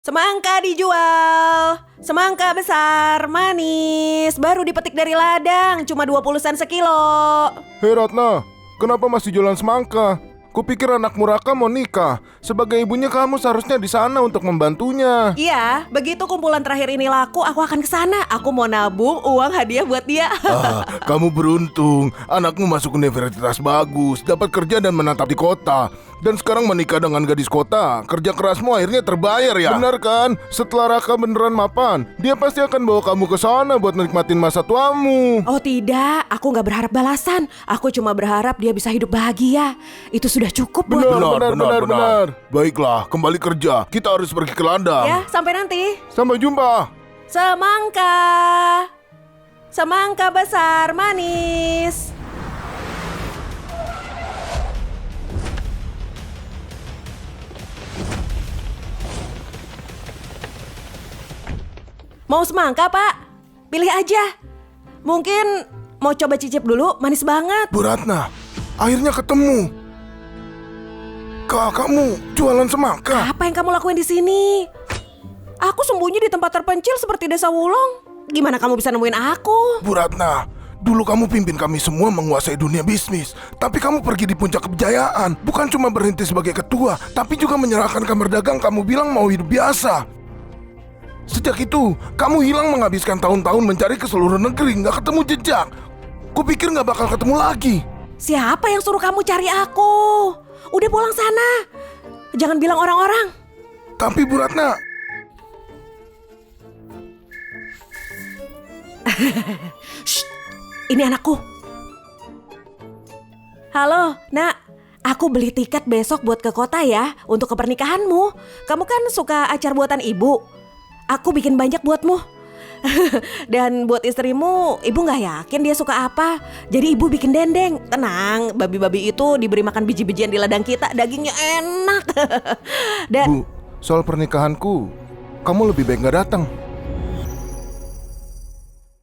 Semangka dijual. Semangka besar, manis, baru dipetik dari ladang, cuma 20 sen sekilo. Hei Ratna, kenapa masih jualan semangka? Kupikir anakmu Raka mau nikah. Sebagai ibunya kamu seharusnya di sana untuk membantunya. Iya, begitu kumpulan terakhir ini laku, aku akan ke sana. Aku mau nabung uang hadiah buat dia. Kamu beruntung. Anakmu masuk universitas bagus, dapat kerja dan menetap di kota. Dan sekarang menikah dengan gadis kota. Kerja kerasmu akhirnya terbayar ya? Benar kan? Setelah Raka beneran mapan, dia pasti akan bawa kamu ke sana buat nikmatin masa tuamu. Oh tidak, aku gak berharap balasan. Aku cuma berharap dia bisa hidup bahagia. Itu sudah cukup buat Benar. Baiklah, kembali kerja. Kita harus pergi ke ladang. ya, sampai nanti. Sampai jumpa. Semangka. Semangka besar, manis. Mau semangka, Pak? Pilih aja. Mungkin mau coba cicip dulu, manis banget. Bu Ratna, akhirnya ketemu. Kamu jualan semangka? Apa yang kamu lakuin di sini? Aku sembunyi di tempat terpencil seperti desa Wulong. Gimana kamu bisa nemuin aku? Bu Ratna, dulu kamu pimpin kami semua menguasai dunia bisnis. Tapi kamu pergi di puncak kejayaan. Bukan cuma berhenti sebagai ketua, tapi juga menyerahkan kamar dagang kamu bilang mau hidup biasa. Sejak itu, kamu hilang menghabiskan tahun-tahun mencari ke seluruh negeri, nggak ketemu jejak. Kupikir nggak bakal ketemu lagi. Siapa yang suruh kamu cari aku? Udah pulang sana. Jangan bilang orang-orang. Tapi Bu Ratna, Shh, ini anakku. Halo, nak. Aku beli tiket besok buat ke kota ya, untuk ke pernikahanmu. Kamu kan suka acar buatan ibu. Aku bikin banyak buatmu. Dan buat istrimu, ibu gak yakin dia suka apa. Jadi ibu bikin dendeng. Tenang, babi-babi itu diberi makan biji-bijian di ladang kita. Dagingnya enak. Dan Bu, soal pernikahanku, kamu lebih baik gak datang.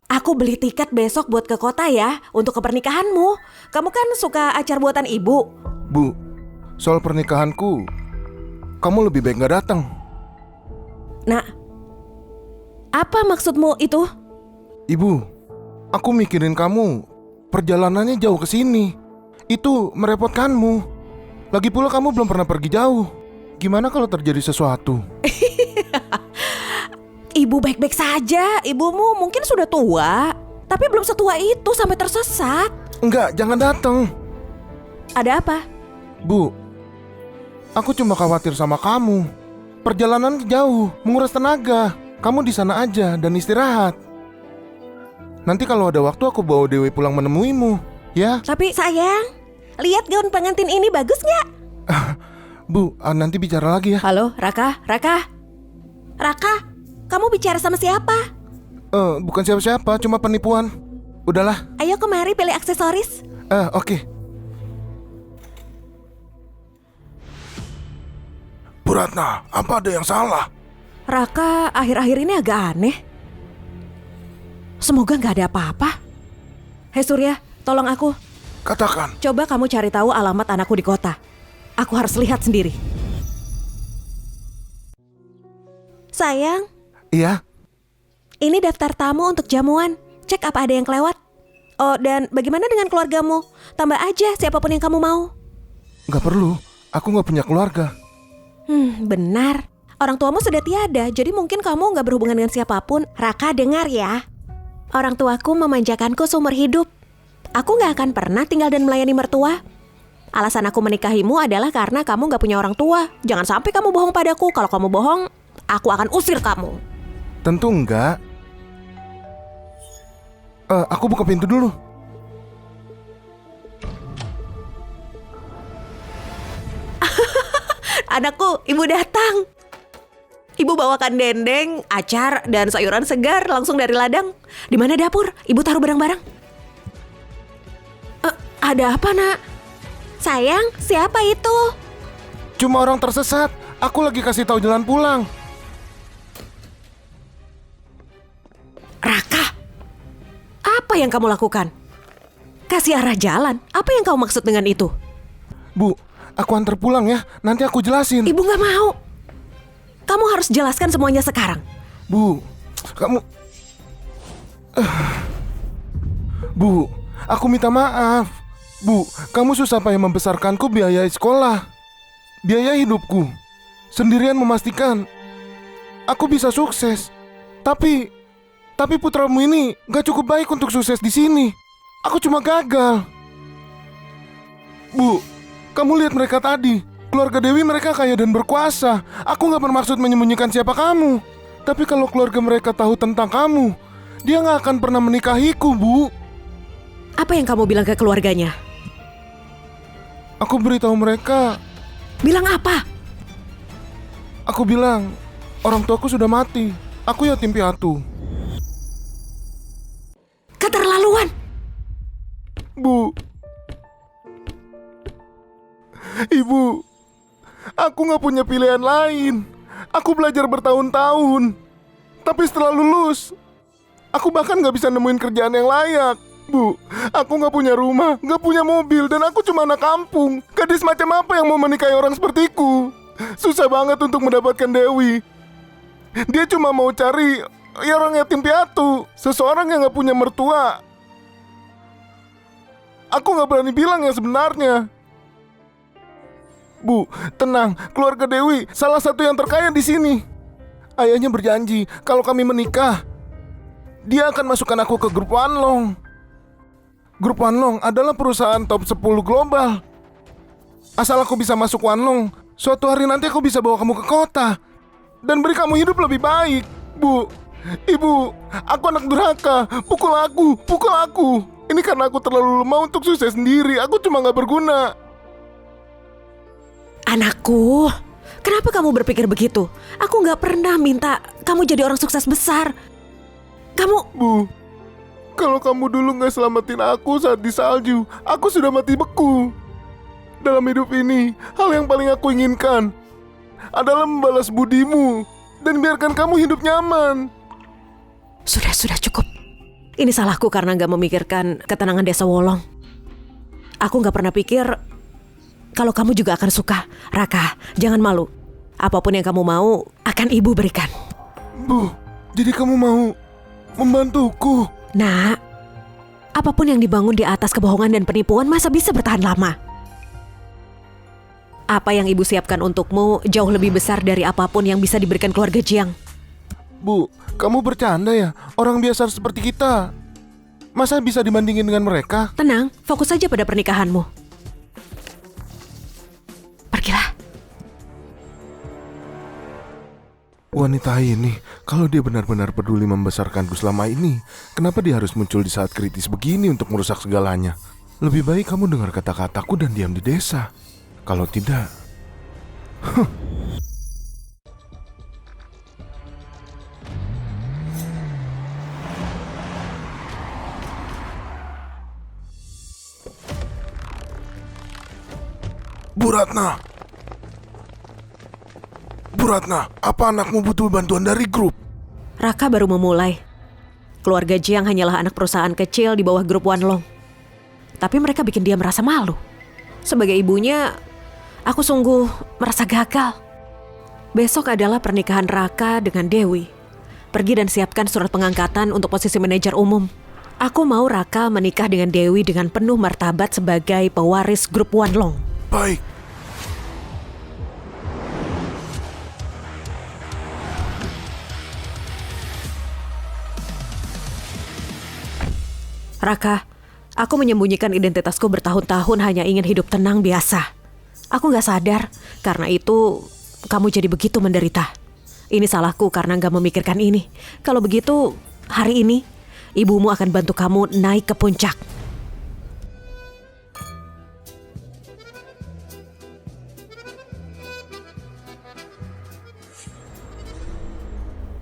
aku beli tiket besok buat ke kota ya, untuk ke pernikahanmu. Kamu kan suka acar buatan ibu. Bu, soal pernikahanku, kamu lebih baik gak datang. Nah, apa maksudmu itu? Ibu, aku mikirin kamu. Perjalanannya jauh ke sini. Itu merepotkanmu. Lagi pula kamu belum pernah pergi jauh. Gimana kalau terjadi sesuatu? Ibu baik-baik saja. Ibumu mungkin sudah tua, tapi belum setua itu sampai tersesat. Enggak, jangan datang. Ada apa? Bu, aku cuma khawatir sama kamu. Perjalanan jauh, menguras tenaga. Kamu di sana aja dan istirahat. Nanti kalau ada waktu aku bawa Dewi pulang menemuimu, ya? Tapi sayang, lihat gaun pengantin ini bagus nggak? Bu, nanti bicara lagi ya. Halo, Raka. Raka, kamu bicara sama siapa? Bukan siapa-siapa, cuma penipuan. Udahlah. Ayo kemari pilih aksesoris. Oke. Bu Ratna, apa ada yang salah? Raka akhir-akhir ini agak aneh. Semoga nggak ada apa-apa. Hei Surya, tolong aku. Katakan. Coba kamu cari tahu alamat anakku di kota. Aku harus lihat sendiri. Sayang, Iya? ini daftar tamu untuk jamuan. Cek apa ada yang kelewat. Oh, dan bagaimana dengan keluargamu? Tambah aja siapapun yang kamu mau. Gak perlu, aku gak punya keluarga. Benar. Orang tuamu sudah tiada, jadi mungkin kamu gak berhubungan dengan siapapun. Raka, dengar ya. Orang tuaku memanjakanku seumur hidup. Aku gak akan pernah tinggal dan melayani mertua. Alasan aku menikahimu adalah karena kamu gak punya orang tua. Jangan sampai kamu bohong padaku. Kalau kamu bohong, aku akan usir kamu. Tentu enggak. Aku buka pintu dulu. Anakku, ibu datang. Ibu bawakan dendeng, acar, dan sayuran segar langsung dari ladang. Di mana dapur? Ibu taruh barang-barang. Ada apa, nak? Sayang, siapa itu? Cuma orang tersesat. Aku lagi kasih tahu jalan pulang. Raka, apa yang kamu lakukan? Kasih arah jalan. Apa yang kamu maksud dengan itu? Bu, aku antar pulang ya. Nanti aku jelasin. Ibu gak mau. Kamu harus jelaskan semuanya sekarang. Bu, kamu... Bu, aku minta maaf. Bu, kamu susah payah membesarkanku, biaya sekolah, biaya hidupku. Sendirian memastikan aku bisa sukses. Tapi putramu ini gak cukup baik untuk sukses di sini. Aku cuma gagal. Bu, kamu lihat mereka tadi. Keluarga Dewi mereka kaya dan berkuasa. Aku gak bermaksud menyembunyikan siapa kamu. Tapi kalau keluarga mereka tahu tentang kamu, dia gak akan pernah menikahiku, Bu. Apa yang kamu bilang ke keluarganya? Aku beritahu mereka. Bilang apa? Aku bilang, orang tuaku sudah mati. Aku yatim piatu. Keterlaluan. Bu. Ibu, aku gak punya pilihan lain. Aku belajar bertahun-tahun. Tapi setelah lulus, aku bahkan gak bisa nemuin kerjaan yang layak. Bu, aku gak punya rumah, gak punya mobil, dan aku cuma anak kampung. Gadis macam apa yang mau menikahi orang sepertiku? Susah banget untuk mendapatkan Dewi. Dia cuma mau cari orang yatim piatu, seseorang yang gak punya mertua. Aku gak berani bilang yang sebenarnya. Bu, tenang, keluarga Dewi salah satu yang terkaya di sini. Ayahnya berjanji kalau kami menikah, dia akan masukkan aku ke grup Wanlong. Grup Wanlong adalah perusahaan top 10 global. Asal aku bisa masuk Wanlong, suatu hari nanti aku bisa bawa kamu ke kota dan beri kamu hidup lebih baik. Bu, Ibu, aku anak durhaka. Pukul aku. Ini karena aku terlalu lemah untuk sukses sendiri. Aku cuma gak berguna. Anakku, kenapa kamu berpikir begitu? Aku gak pernah minta kamu jadi orang sukses besar. Bu, kalau kamu dulu gak selamatin aku saat di salju, aku sudah mati beku. Dalam hidup ini, hal yang paling aku inginkan adalah membalas budimu dan biarkan kamu hidup nyaman. Sudah cukup. Ini salahku karena gak memikirkan ketenangan desa Wolong. Aku gak pernah pikir kalau kamu juga akan suka. Raka, jangan malu. Apapun yang kamu mau, akan ibu berikan. Bu, jadi kamu mau membantuku? Nak, apapun yang dibangun di atas kebohongan dan penipuan masa bisa bertahan lama? Apa yang ibu siapkan untukmu jauh lebih besar dari apapun yang bisa diberikan keluarga Jiang. Bu, kamu bercanda ya? Orang biasa seperti kita masa bisa dibandingin dengan mereka? Tenang, fokus saja pada pernikahanmu. Pergilah. Wanita ini, kalau dia benar-benar peduli membesarkanku selama ini, kenapa dia harus muncul di saat kritis begini untuk merusak segalanya? Lebih baik kamu dengar kata-kataku dan diam di desa. Kalau tidak... Bu Ratna, apa anakmu butuh bantuan dari grup? Raka baru memulai. Keluarga Jiang hanyalah anak perusahaan kecil di bawah grup Wanlong. Tapi mereka bikin dia merasa malu. Sebagai ibunya, aku sungguh merasa gagal. Besok adalah pernikahan Raka dengan Dewi. Pergi dan siapkan surat pengangkatan untuk posisi manajer umum. Aku mau Raka menikah dengan Dewi dengan penuh martabat sebagai pewaris grup Wanlong. Baik. Raka, aku menyembunyikan identitasku bertahun-tahun hanya ingin hidup tenang biasa. Aku gak sadar, karena itu kamu jadi begitu menderita. Ini salahku karena gak memikirkan ini. Kalau begitu, hari ini ibumu akan bantu kamu naik ke puncak.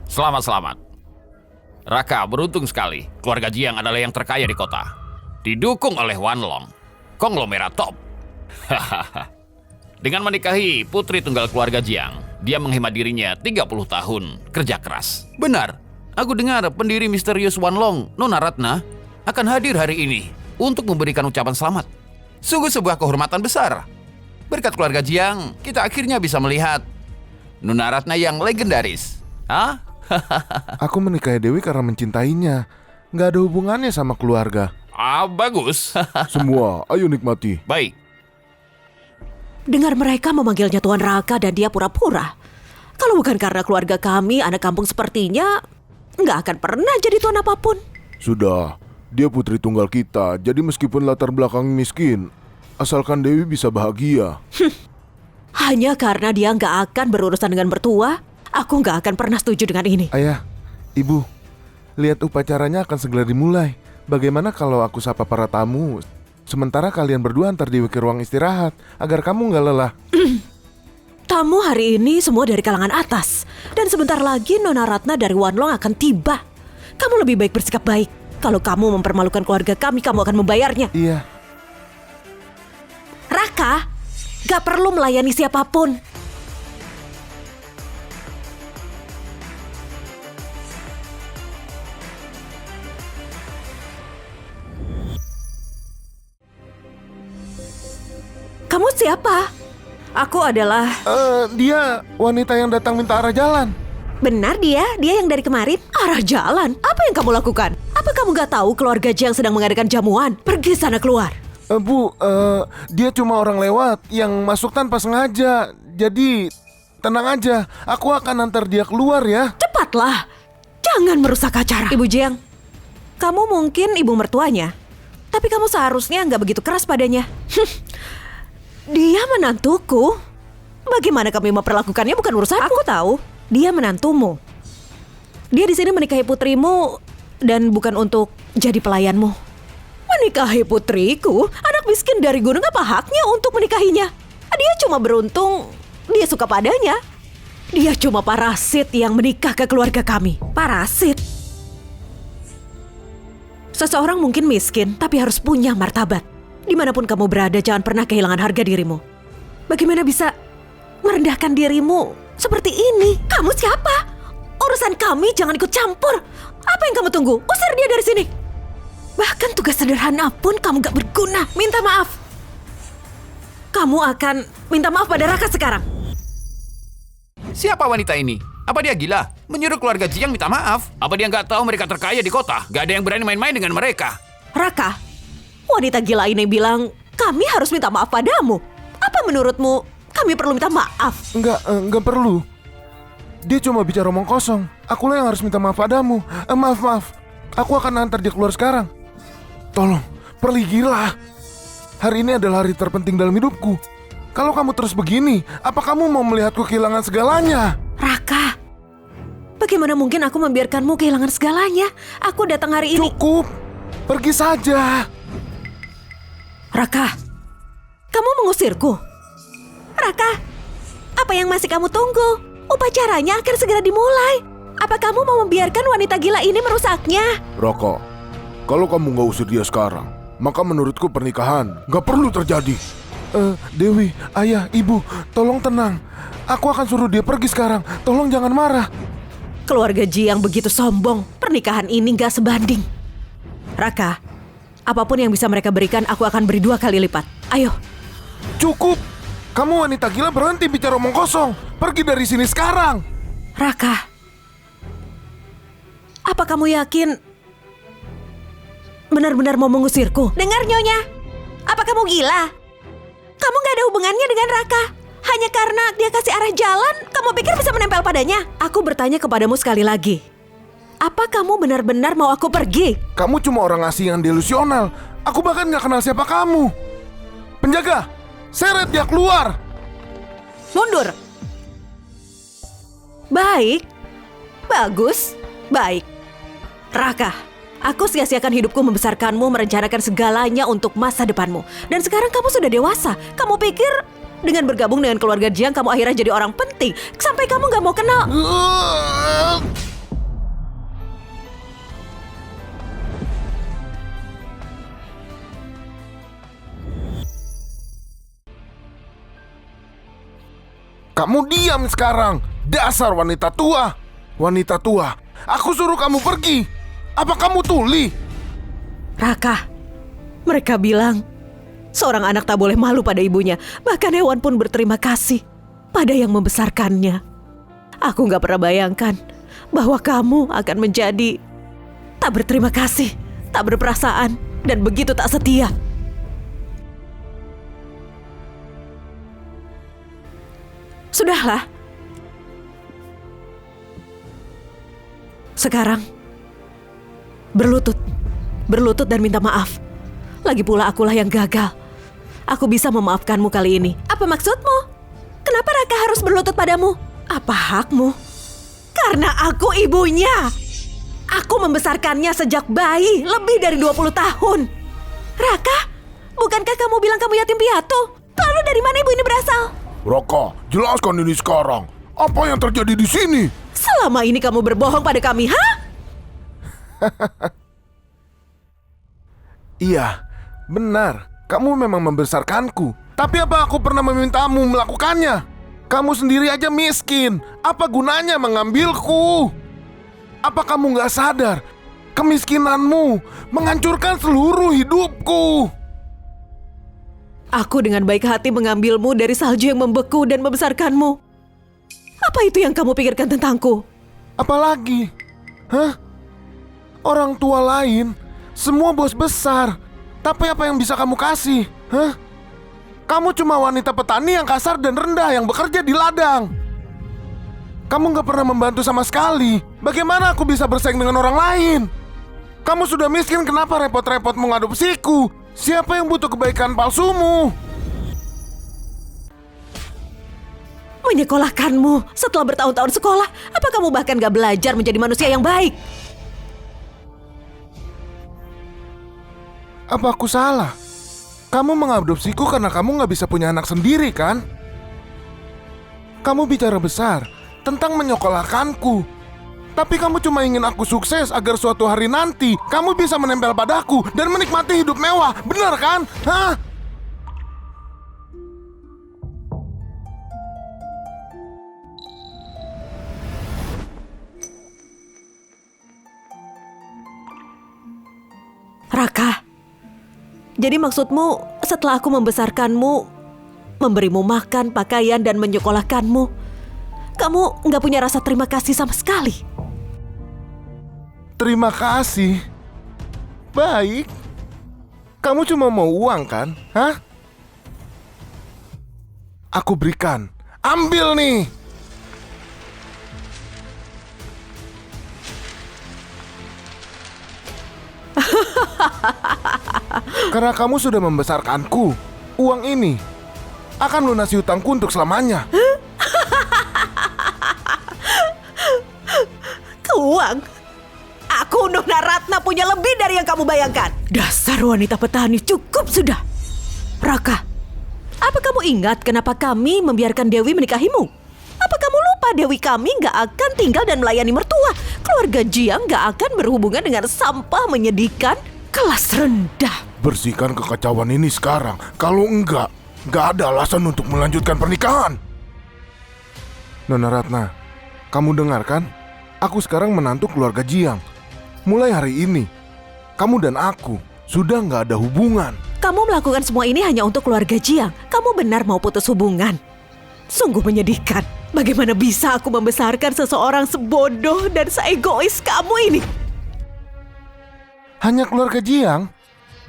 Selamat. Raka beruntung sekali. Keluarga Jiang adalah yang terkaya di kota. Didukung oleh Wanlong, konglomerat top. Dengan menikahi putri tunggal keluarga Jiang, dia menghemat dirinya 30 tahun kerja keras. Benar, aku dengar pendiri misterius Wanlong, Nona Ratna, akan hadir hari ini untuk memberikan ucapan selamat. Sungguh sebuah kehormatan besar. Berkat keluarga Jiang, kita akhirnya bisa melihat Nona Ratna yang legendaris. Hah? Aku menikahi Dewi karena mencintainya. Nggak ada hubungannya sama keluarga. Bagus. Semua, ayo nikmati. Baik. Dengar mereka memanggilnya Tuan Raka dan dia pura-pura. Kalau bukan karena keluarga kami, anak kampung sepertinya nggak akan pernah jadi tuan apapun. Sudah, dia putri tunggal kita. Jadi meskipun latar belakang miskin, asalkan Dewi bisa bahagia. Hanya karena dia nggak akan berurusan dengan mertua, aku nggak akan pernah setuju dengan ini. Ayah, ibu, lihat upacaranya akan segera dimulai. Bagaimana kalau aku sapa para tamu, sementara kalian berdua antar Dewi ke ruang istirahat, agar kamu nggak lelah. Tamu hari ini semua dari kalangan atas. Dan sebentar lagi Nona Ratna dari Wanlong akan tiba. Kamu lebih baik bersikap baik. Kalau kamu mempermalukan keluarga kami, kamu akan membayarnya. Iya. Raka, gak perlu melayani siapapun. Kamu siapa? Aku adalah... Dia wanita yang datang minta arah jalan. Benar dia yang dari kemarin. Arah jalan? Apa yang kamu lakukan? Apa kamu gak tahu keluarga Jiang sedang mengadakan jamuan? Pergi sana keluar. Bu, dia cuma orang lewat yang masuk tanpa sengaja. Jadi, tenang aja. Aku akan antar dia keluar ya. Cepatlah. Jangan merusak acara. Ibu Jiang, kamu mungkin ibu mertuanya. Tapi kamu seharusnya nggak begitu keras padanya. Dia menantuku. Bagaimana kami memperlakukannya bukan urusanku. Aku tahu, dia menantumu. Dia di sini menikahi putrimu dan bukan untuk jadi pelayanmu. Menikahi putriku? Anak miskin dari gunung, apa haknya untuk menikahinya? Dia cuma beruntung dia suka padanya. Dia cuma parasit yang menikah ke keluarga kami. Parasit? Seseorang mungkin miskin, tapi harus punya martabat. Dimanapun kamu berada, jangan pernah kehilangan harga dirimu. Bagaimana bisa merendahkan dirimu seperti ini? Kamu siapa? Urusan kami jangan ikut campur. Apa yang kamu tunggu? Usir dia dari sini. Bahkan tugas sederhana pun kamu gak berguna. Minta maaf. Kamu akan minta maaf pada Raka sekarang. Siapa wanita ini? Apa dia gila? Menyuruh keluarga Jiang minta maaf? Apa dia nggak tahu mereka terkaya di kota? Gak ada yang berani main-main dengan mereka. Raka, wanita gila ini bilang kami harus minta maaf padamu. Apa menurutmu kami perlu minta maaf? Enggak perlu. Dia cuma bicara omong kosong. Akulah yang harus minta maaf padamu. Maaf. Aku akan antar dia keluar sekarang. Tolong, pergilah. Hari ini adalah hari terpenting dalam hidupku. Kalau kamu terus begini, apa kamu mau melihatku kehilangan segalanya? Raka, bagaimana mungkin aku membiarkanmu kehilangan segalanya? Aku datang hari ini. Cukup, pergi saja. Raka, kamu mengusirku? Raka, apa yang masih kamu tunggu? Upacaranya akan segera dimulai. Apa kamu mau membiarkan wanita gila ini merusaknya? Raka, kalau kamu nggak usir dia sekarang, maka menurutku pernikahan nggak perlu terjadi. Dewi, ayah, ibu, tolong tenang. Aku akan suruh dia pergi sekarang. Tolong jangan marah. Keluarga Jiang begitu sombong. Pernikahan ini gak sebanding. Raka, apapun yang bisa mereka berikan, aku akan beri 2 kali lipat. Ayo. Cukup. Kamu wanita gila, berhenti bicara omong kosong. Pergi dari sini sekarang. Raka, apa kamu yakin benar-benar mau mengusirku? Dengar Nyonya, apa kamu gila? Kamu gak ada hubungannya dengan Raka. Hanya karena dia kasih arah jalan, kamu pikir bisa menempel padanya? Aku bertanya kepadamu sekali lagi. Apa kamu benar-benar mau aku pergi? Kamu cuma orang asing yang delusional. Aku bahkan gak kenal siapa kamu. Penjaga, seret dia keluar. Mundur. Baik. Bagus. Baik. Raka, aku sia-siakan hidupku membesarkanmu, merencanakan segalanya untuk masa depanmu. Dan sekarang kamu sudah dewasa. Kamu pikir dengan bergabung dengan keluarga Jiang, kamu akhirnya jadi orang penting. Sampai kamu gak mau kenal. Kamu diam sekarang. Dasar wanita tua. Wanita tua, aku suruh kamu pergi. Apa kamu tuli? Raka, mereka bilang seorang anak tak boleh malu pada ibunya. Bahkan hewan pun berterima kasih pada yang membesarkannya. Aku gak pernah bayangkan bahwa kamu akan menjadi tak berterima kasih, tak berperasaan, dan begitu tak setia. Sudahlah. Sekarang, berlutut dan minta maaf. Lagi pula akulah yang gagal. Aku bisa memaafkanmu kali ini. Apa maksudmu? Kenapa Raka harus berlutut padamu? Apa hakmu? Karena aku ibunya. Aku membesarkannya sejak bayi, lebih dari 20 tahun. Raka, bukankah kamu bilang kamu yatim piatu? Lalu dari mana ibu ini berasal? Raka, jelaskan ini sekarang. Apa yang terjadi di sini? Selama ini kamu berbohong pada kami, ha? Iya, benar. Kamu memang membesarkanku. Tapi apa aku pernah memintamu melakukannya? Kamu sendiri aja miskin. Apa gunanya mengambilku? Apa kamu gak sadar? Kemiskinanmu menghancurkan seluruh hidupku. Aku dengan baik hati mengambilmu dari salju yang membeku dan membesarkanmu. Apa itu yang kamu pikirkan tentangku? Apalagi? Hah? Orang tua lain, semua bos besar. Tapi apa yang bisa kamu kasih? Hah? Kamu cuma wanita petani yang kasar dan rendah yang bekerja di ladang. Kamu gak pernah membantu sama sekali. Bagaimana aku bisa bersaing dengan orang lain? Kamu sudah miskin, kenapa repot-repot mengadopsiku? Siapa yang butuh kebaikan palsumu? Menyekolahkanmu setelah bertahun-tahun sekolah. Apa kamu bahkan gak belajar menjadi manusia yang baik? Apa aku salah? Kamu mengadopsiku karena kamu gak bisa punya anak sendiri, kan? Kamu bicara besar tentang menyekolahkanku. Tapi kamu cuma ingin aku sukses agar suatu hari nanti kamu bisa menempel padaku dan menikmati hidup mewah. Benar kan? Hah? Raka, jadi maksudmu setelah aku membesarkanmu, memberimu makan, pakaian, dan menyekolahkanmu, kamu nggak punya rasa terima kasih sama sekali? Terima kasih. Baik. Kamu cuma mau uang kan? Hah? Aku berikan. Ambil nih. Karena kamu sudah membesarkanku, uang ini akan lunasi hutangku untuk selamanya. Uang? Aku Nona Ratna punya lebih dari yang kamu bayangkan. Dasar wanita petani, cukup sudah. Raka, apa kamu ingat kenapa kami membiarkan Dewi menikahimu? Apa kamu lupa Dewi kami gak akan tinggal dan melayani mertua? Keluarga Jiang gak akan berhubungan dengan sampah menyedihkan kelas rendah. Bersihkan kekacauan ini sekarang. Kalau enggak, gak ada alasan untuk melanjutkan pernikahan. Nona Ratna, kamu dengar kan? Aku sekarang menantu keluarga Jiang. Mulai hari ini, kamu dan aku sudah gak ada hubungan. Kamu melakukan semua ini hanya untuk keluarga Jiang. Kamu benar mau putus hubungan. Sungguh menyedihkan. Bagaimana bisa aku membesarkan seseorang sebodoh dan seegois kamu ini? Hanya keluarga Jiang?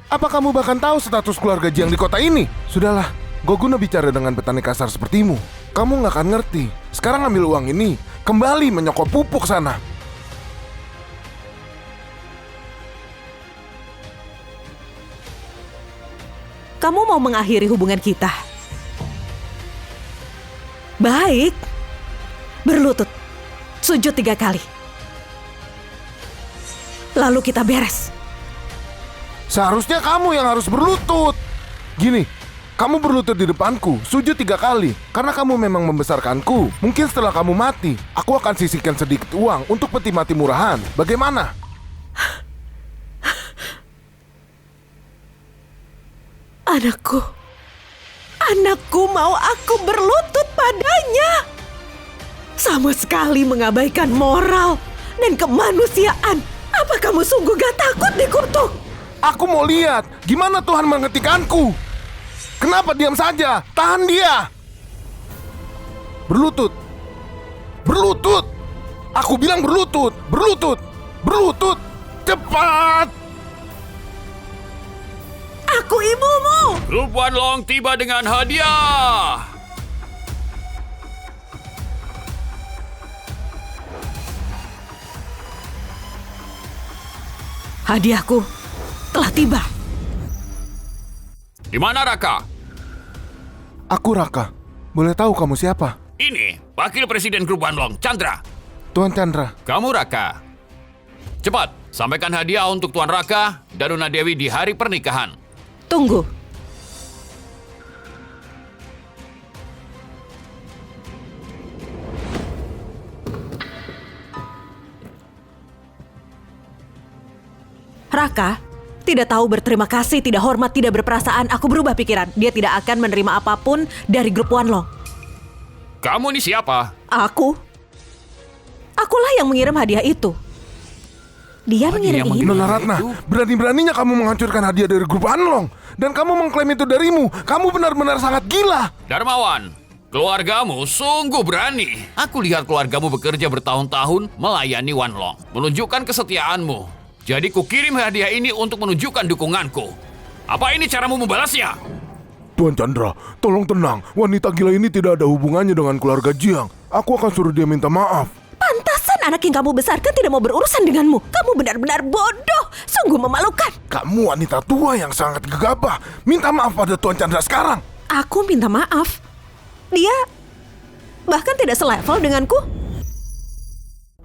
Apa kamu bahkan tahu status keluarga Jiang di kota ini? Sudahlah, gak guna bicara dengan petani kasar sepertimu. Kamu gak akan ngerti. Sekarang ambil uang ini, kembali menyokop pupuk sana. Kamu mau mengakhiri hubungan kita? Baik. Berlutut. Sujud 3 kali. Lalu kita beres. Seharusnya kamu yang harus berlutut. Gini, kamu berlutut di depanku, sujud 3 kali. Karena kamu memang membesarkanku. Mungkin setelah kamu mati, aku akan sisihkan sedikit uang untuk peti mati murahan. Bagaimana? Anakku mau aku berlutut padanya. Sama sekali mengabaikan moral dan kemanusiaan. Apa kamu sungguh gak takut dikutuk? Aku mau lihat gimana Tuhan menghentikanku. Kenapa diam saja? Tahan dia. Berlutut. Berlutut! Aku bilang berlutut! Berlutut! Berlutut! Cepat! Aku ibumu! Grup Wanlong tiba dengan hadiah. Hadiahku telah tiba. Di mana Raka? Aku Raka. Boleh tahu kamu siapa? Ini Wakil Presiden Grup Wanlong, Chandra. Tuan Chandra. Kamu Raka. Cepat, sampaikan hadiah untuk Tuan Raka dan Nona Dewi di hari pernikahan. Tunggu. Raka, tidak tahu berterima kasih, tidak hormat, tidak berperasaan. Aku berubah pikiran. Dia tidak akan menerima apapun dari grup Wanlong. Kamu ini siapa? Akulah yang mengirim hadiah itu. Dia mengirim yang ini. mengirim. Nona Ratna, berani-beraninya kamu menghancurkan hadiah dari grup Wanlong. Dan kamu mengklaim itu darimu. Kamu benar-benar sangat gila. Darmawan, keluargamu sungguh berani. Aku lihat keluargamu bekerja bertahun-tahun melayani Wanlong, menunjukkan kesetiaanmu. Jadi kukirim hadiah ini untuk menunjukkan dukunganku. Apa ini caramu membalasnya? Tuan Chandra, tolong tenang. Wanita gila ini tidak ada hubungannya dengan keluarga Jiang. Aku akan suruh dia minta maaf. Pantasan anak yang kamu besarkan tidak mau berurusan denganmu. Kamu benar-benar bodoh. Sungguh memalukan. Kamu wanita tua yang sangat gegabah. Minta maaf pada Tuan Chandra sekarang. Aku minta maaf. Dia bahkan tidak selevel denganku.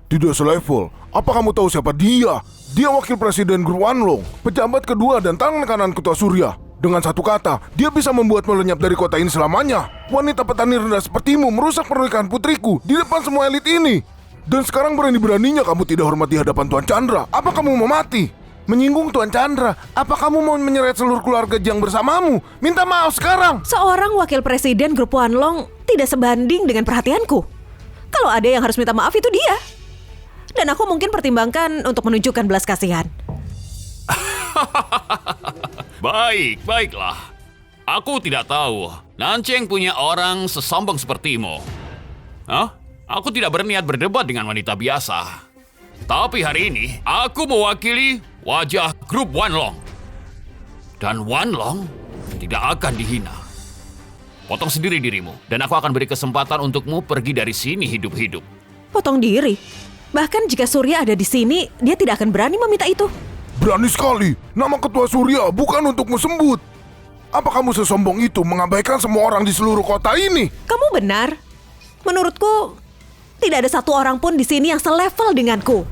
Tidak selevel. Apa kamu tahu siapa dia? Dia wakil presiden grup Wanlong, pejabat kedua dan tangan kanan ketua Surya. Dengan satu kata, dia bisa membuatmu lenyap dari kota ini selamanya. Wanita petani rendah sepertimu merusak pernikahan putriku di depan semua elit ini. Dan sekarang berani-beraninya kamu tidak hormat di hadapan Tuan Chandra. Apa kamu mau mati? Menyinggung Tuan Chandra. Apa kamu mau menyeret seluruh keluarga Jiang bersamamu? Minta maaf sekarang. Seorang wakil presiden grup Wanlong tidak sebanding dengan perhatianku. Kalau ada yang harus minta maaf itu dia. Dan aku mungkin pertimbangkan untuk menunjukkan belas kasihan. Baiklah. Aku tidak tahu Nanceng punya orang sesombong sepertimu. Hah? Aku tidak berniat berdebat dengan wanita biasa. Tapi hari ini, aku mewakili wajah grup Wanlong. Dan Wanlong tidak akan dihina. Potong sendiri dirimu, dan aku akan beri kesempatan untukmu pergi dari sini hidup-hidup. Potong diri. Bahkan jika Surya ada di sini, dia tidak akan berani meminta itu. Berani sekali. Nama ketua Surya bukan untukmu sembut. Apa kamu sesombong itu mengabaikan semua orang di seluruh kota ini? Kamu benar. Menurutku, tidak ada satu orang pun di sini yang selevel denganku.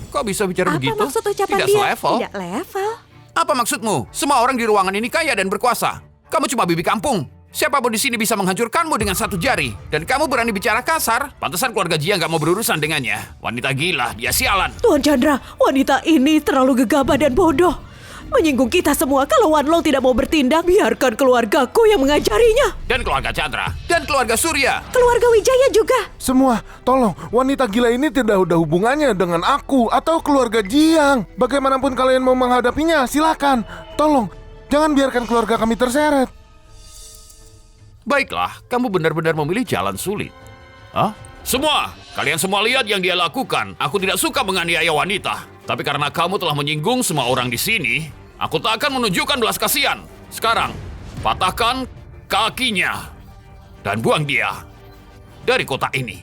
Kok bisa bicara Apa begitu? maksud ucapan Tidak dia? selevel. Tidak level. Apa maksudmu? Semua orang di ruangan ini kaya dan berkuasa. Kamu cuma bibi kampung. Siapapun di sini bisa menghancurkanmu dengan satu jari. Dan kamu berani bicara kasar? Pantesan keluarga Jiang gak mau berurusan dengannya. Wanita gila, dia sialan. Tuan Chandra, wanita ini terlalu gegabah dan bodoh. Menyinggung kita semua. Kalau Wanlong tidak mau bertindak, biarkan keluargaku yang mengajarinya. Dan keluarga Chandra. Dan keluarga Surya. Keluarga Wijaya juga. Semua, tolong, wanita gila ini tidak ada hubungannya dengan aku atau keluarga Jiang. Bagaimanapun kalian mau menghadapinya, silakan. Tolong, jangan biarkan keluarga kami terseret. Baiklah, kamu benar-benar memilih jalan sulit. Hah? Semua, kalian semua lihat yang dia lakukan. Aku tidak suka menganiaya wanita. Tapi karena kamu telah menyinggung semua orang di sini, aku tak akan menunjukkan belas kasihan. Sekarang, patahkan kakinya dan buang dia dari kota ini.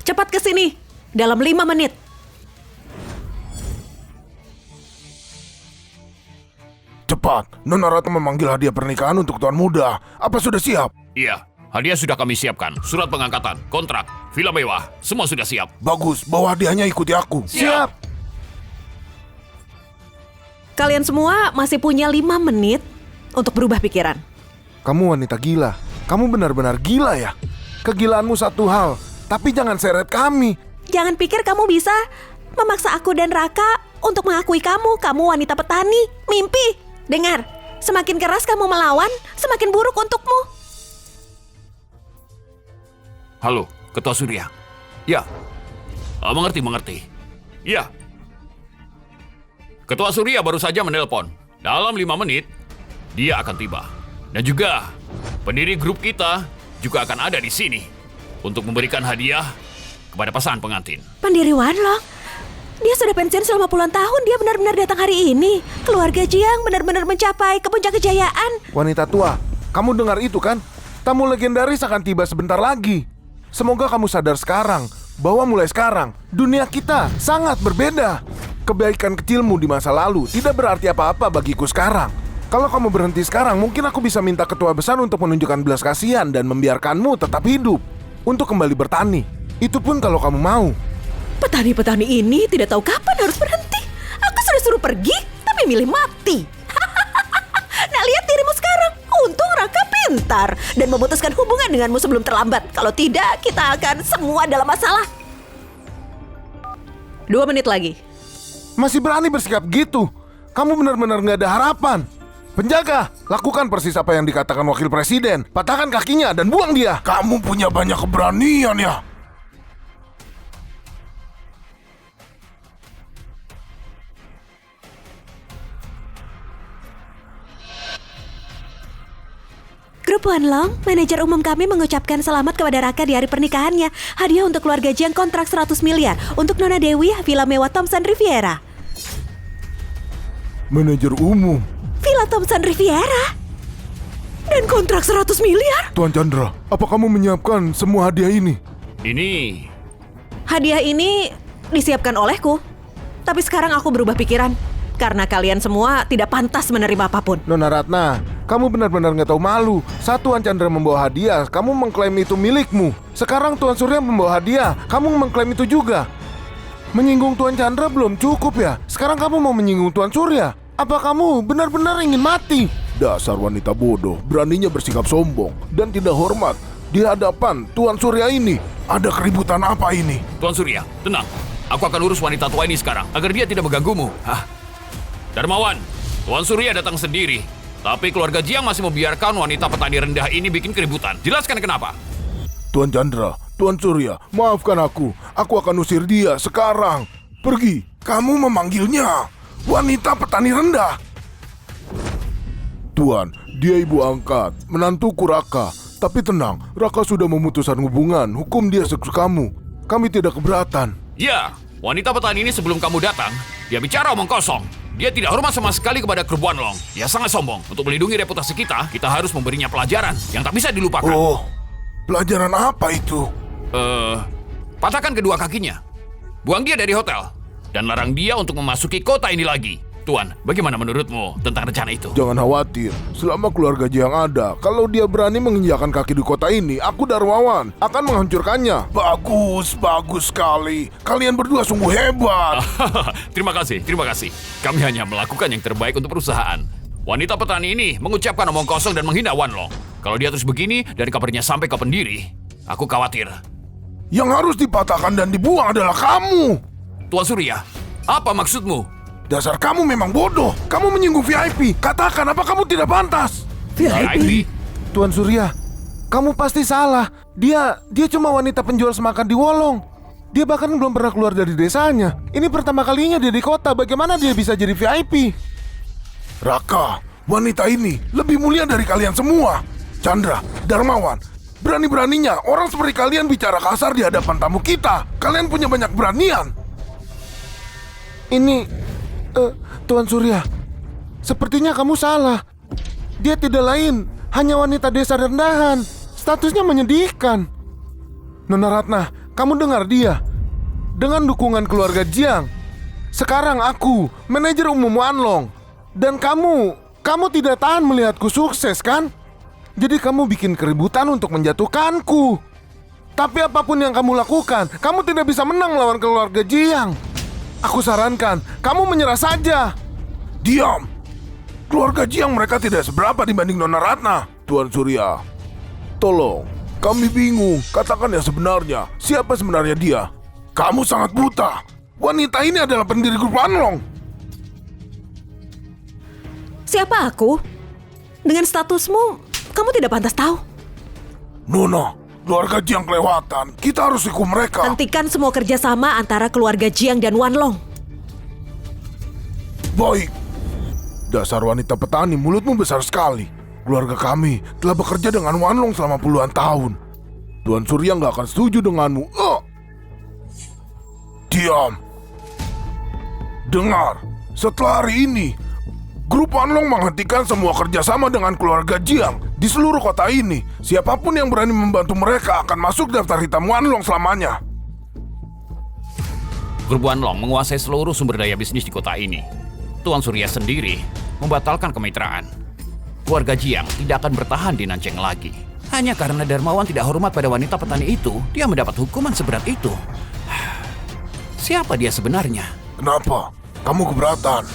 Cepat ke sini. Dalam 5 menit. Cepat, Nona Ratna memanggil hadiah pernikahan untuk tuan muda. Apa sudah siap? Iya, hadiah sudah kami siapkan. Surat pengangkatan, kontrak, villa mewah, semua sudah siap. Bagus, bawa hadiahnya ikuti aku. Siap. Kalian semua masih punya 5 menit untuk berubah pikiran. Kamu wanita gila. Kamu benar-benar gila ya. Kegilaanmu satu hal, tapi jangan seret kami. Jangan pikir kamu bisa memaksa aku dan Raka untuk mengakui kamu wanita petani. Mimpi. Dengar, semakin keras kamu melawan, semakin buruk untukmu. Halo, Ketua Surya. Ya. Mengerti. Ya. Ketua Surya baru saja menelpon. Dalam 5 menit, dia akan tiba. Dan juga, pendiri grup kita juga akan ada di sini untuk memberikan hadiah kepada pasangan pengantin. Pendiri Wanlong, dia sudah pensiun selama puluhan tahun. Dia benar-benar datang hari ini. Keluarga Jiang benar-benar mencapai ke puncak kejayaan. Wanita tua, kamu dengar itu kan? Tamu legendaris akan tiba sebentar lagi. Semoga kamu sadar sekarang bahwa mulai sekarang dunia kita sangat berbeda. Kebaikan kecilmu di masa lalu tidak berarti apa-apa bagiku sekarang. Kalau kamu berhenti sekarang, mungkin aku bisa minta ketua besar untuk menunjukkan belas kasihan dan membiarkanmu tetap hidup untuk kembali bertani. Itu pun kalau kamu mau. Petani-petani ini tidak tahu kapan harus berhenti. Aku sudah suruh pergi, tapi milih mati. Nah, lihat dirimu sekarang. Untung Raka pintar dan memutuskan hubungan denganmu sebelum terlambat. Kalau tidak, kita akan semua dalam masalah. 2 menit lagi. Masih berani bersikap gitu? Kamu benar-benar nggak ada harapan. Penjaga, lakukan persis apa yang dikatakan wakil presiden. Patahkan kakinya dan buang dia. Kamu punya banyak keberanian ya. Grup Wanlong, manajer umum kami mengucapkan selamat kepada Raka di hari pernikahannya. Hadiah untuk keluarga Jiang kontrak 100 miliar. Untuk Nona Dewi, Villa Mewah Thompson Riviera. Manajer umum. Villa Thompson Riviera? Dan kontrak 100 miliar? Tuan Chandra, apa kamu menyiapkan semua hadiah ini? Ini Hadiah ini disiapkan olehku. Tapi sekarang aku berubah pikiran. Karena kalian semua tidak pantas menerima apapun. Nona Ratna, kamu benar-benar nggak tahu malu. Saat Tuan Chandra membawa hadiah, kamu mengklaim itu milikmu. Sekarang Tuan Surya membawa hadiah, kamu mengklaim itu juga. Menyinggung Tuan Chandra belum cukup ya? Sekarang kamu mau menyinggung Tuan Surya? Apa kamu benar-benar ingin mati? Dasar wanita bodoh, beraninya bersikap sombong dan tidak hormat di hadapan Tuan Surya ini. Ada keributan apa ini? Tuan Surya, tenang. Aku akan urus wanita tua ini sekarang agar dia tidak mengganggumu. Darmawan, Tuan Surya datang sendiri. Tapi keluarga Jiang masih membiarkan wanita petani rendah ini bikin keributan. Jelaskan kenapa. Tuan Chandra, Tuan Surya, maafkan aku. Aku akan usir dia sekarang. Pergi. Kamu memanggilnya wanita petani rendah. Tuan, dia ibu angkat, menantuku Raka. Tapi tenang, Raka sudah memutuskan hubungan. Hukum dia sesukamu. Kami tidak keberatan. Ya, wanita petani ini sebelum kamu datang, dia bicara omong kosong. Dia tidak hormat sama sekali kepada grup Wanlong. Dia sangat sombong. Untuk melindungi reputasi kita harus memberinya pelajaran yang tak bisa dilupakan. Oh, pelajaran apa itu? Patahkan kedua kakinya. Buang dia dari hotel. Dan larang dia untuk memasuki kota ini lagi. Tuan, bagaimana menurutmu tentang rencana itu? Jangan khawatir, selama keluarga Jiang ada, kalau dia berani menginjakkan kaki di kota ini, aku Darmawan akan menghancurkannya. Bagus, bagus sekali. Kalian berdua sungguh hebat. Terima kasih. Kami hanya melakukan yang terbaik untuk perusahaan. Wanita petani ini mengucapkan omong kosong dan menghina Wanlong. Kalau dia terus begini, dari kabarnya sampai ke pendiri, aku khawatir. Yang harus dipatahkan dan dibuang adalah kamu. Tuan Surya, apa maksudmu? Dasar kamu memang bodoh. Kamu menyinggung VIP. Katakan, apa kamu tidak pantas? VIP? Tuan Surya, kamu pasti salah. Dia cuma wanita penjual semakan di Wolong. Dia bahkan belum pernah keluar dari desanya. Ini pertama kalinya dia di kota. Bagaimana dia bisa jadi VIP? Raka, wanita ini lebih mulia dari kalian semua. Chandra, Darmawan, berani-beraninya orang seperti kalian bicara kasar di hadapan tamu kita. Kalian punya banyak beranian. Ini, Tuan Surya, sepertinya kamu salah. Dia tidak lain, hanya wanita desa rendahan. Statusnya menyedihkan. Nona Ratna, kamu dengar dia. Dengan dukungan keluarga Jiang, sekarang aku, manajer umum Wanlong. Dan kamu tidak tahan melihatku sukses, kan? Jadi kamu bikin keributan untuk menjatuhkanku. Tapi apapun yang kamu lakukan, kamu tidak bisa menang melawan keluarga Jiang. Aku sarankan, kamu menyerah saja. Diam. Keluarga Jiang mereka tidak seberapa dibanding Nona Ratna. Tuan Surya, tolong. Kami bingung. Katakan yang sebenarnya. Siapa sebenarnya dia? Kamu sangat buta. Wanita ini adalah pendiri grup Wanlong. Siapa aku? Dengan statusmu, kamu tidak pantas tahu. Nona, keluarga Jiang kelewatan. Kita harus hukum mereka. Hentikan semua kerjasama antara keluarga Jiang dan Wanlong. Baik. Dasar wanita petani, mulutmu besar sekali. Keluarga kami telah bekerja dengan Wanlong selama puluhan tahun. Tuan Surya nggak akan setuju denganmu. Diam. Dengar, setelah hari ini, grup Wanlong menghentikan semua kerjasama dengan keluarga Jiang di seluruh kota ini. Siapapun yang berani membantu mereka akan masuk daftar hitam Wanlong selamanya. Grup Wanlong menguasai seluruh sumber daya bisnis di kota ini. Tuan Surya sendiri membatalkan kemitraan. Keluarga Jiang tidak akan bertahan di Nanjing lagi. Hanya karena Darmawan tidak hormat pada wanita petani itu, dia mendapat hukuman seberat itu. Siapa dia sebenarnya? Kenapa? Kamu keberatan?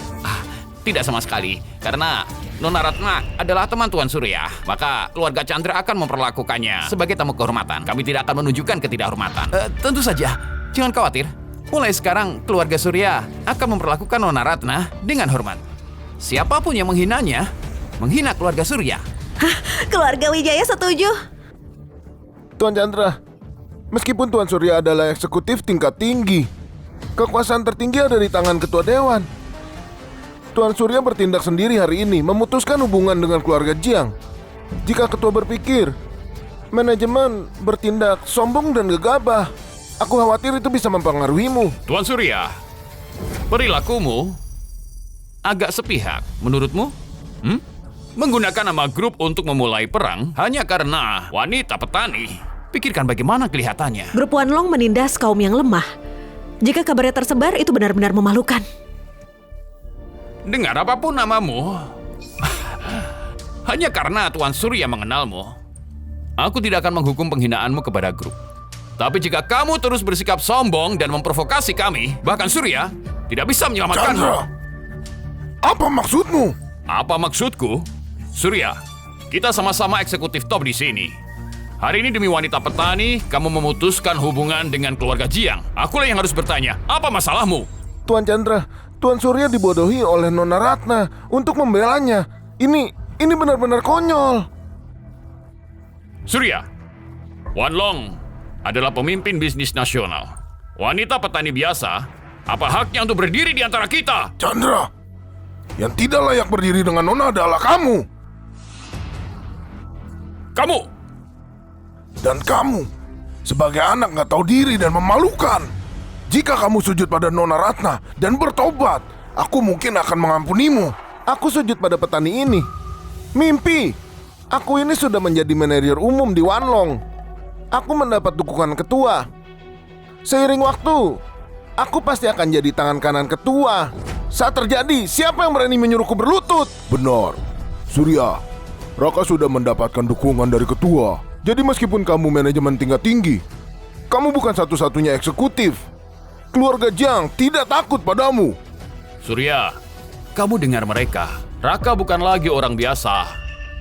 Tidak sama sekali, karena Nona Ratna adalah teman Tuan Surya. Maka keluarga Chandra akan memperlakukannya sebagai tamu kehormatan. Kami tidak akan menunjukkan ketidakhormatan. Tentu saja, jangan khawatir. Mulai sekarang, keluarga Surya akan memperlakukan Nona Ratna dengan hormat. Siapapun yang menghinanya, menghina keluarga Surya. Keluarga Wijaya setuju. Tuan Chandra, meskipun Tuan Surya adalah eksekutif tingkat tinggi, kekuasaan tertinggi ada di tangan ketua dewan. Tuan Surya bertindak sendiri hari ini, memutuskan hubungan dengan keluarga Jiang. Jika ketua berpikir manajemen bertindak sombong dan gegabah, aku khawatir itu bisa mempengaruhimu. Tuan Surya, perilakumu agak sepihak menurutmu? Menggunakan nama grup untuk memulai perang hanya karena wanita petani. Pikirkan bagaimana kelihatannya. Grup Wanlong menindas kaum yang lemah. Jika kabarnya tersebar, itu benar-benar memalukan. Dengar apapun namamu, hanya karena Tuan Surya mengenalmu, aku tidak akan menghukum penghinaanmu kepada grup. Tapi jika kamu terus bersikap sombong dan memprovokasi kami, bahkan Surya tidak bisa menyelamatkanmu. Chandra, apa maksudmu? Apa maksudku? Surya, kita sama-sama eksekutif top di sini. Hari ini demi wanita petani, kamu memutuskan hubungan dengan keluarga Jiang. Akulah yang harus bertanya, apa masalahmu? Tuan Chandra, Tuan Surya dibodohi oleh Nona Ratna untuk membelanya. Ini benar-benar konyol. Surya, Wanlong adalah pemimpin bisnis nasional. Wanita petani biasa, apa haknya untuk berdiri di antara kita? Chandra, yang tidak layak berdiri dengan Nona adalah kamu. Kamu! Dan kamu, sebagai anak nggak tahu diri dan memalukan. Jika kamu sujud pada Nona Ratna dan bertobat, aku mungkin akan mengampunimu. Aku sujud pada petani ini. Mimpi! Aku ini sudah menjadi manajer umum di Wanlong. Aku mendapat dukungan ketua. Seiring waktu, aku pasti akan jadi tangan kanan ketua. Saat terjadi, siapa yang berani menyuruhku berlutut? Benar, Surya. Raka sudah mendapatkan dukungan dari ketua. Jadi meskipun kamu manajemen tingkat tinggi, kamu bukan satu-satunya eksekutif. Keluarga Jiang tidak takut padamu. Surya, kamu dengar mereka. Raka bukan lagi orang biasa.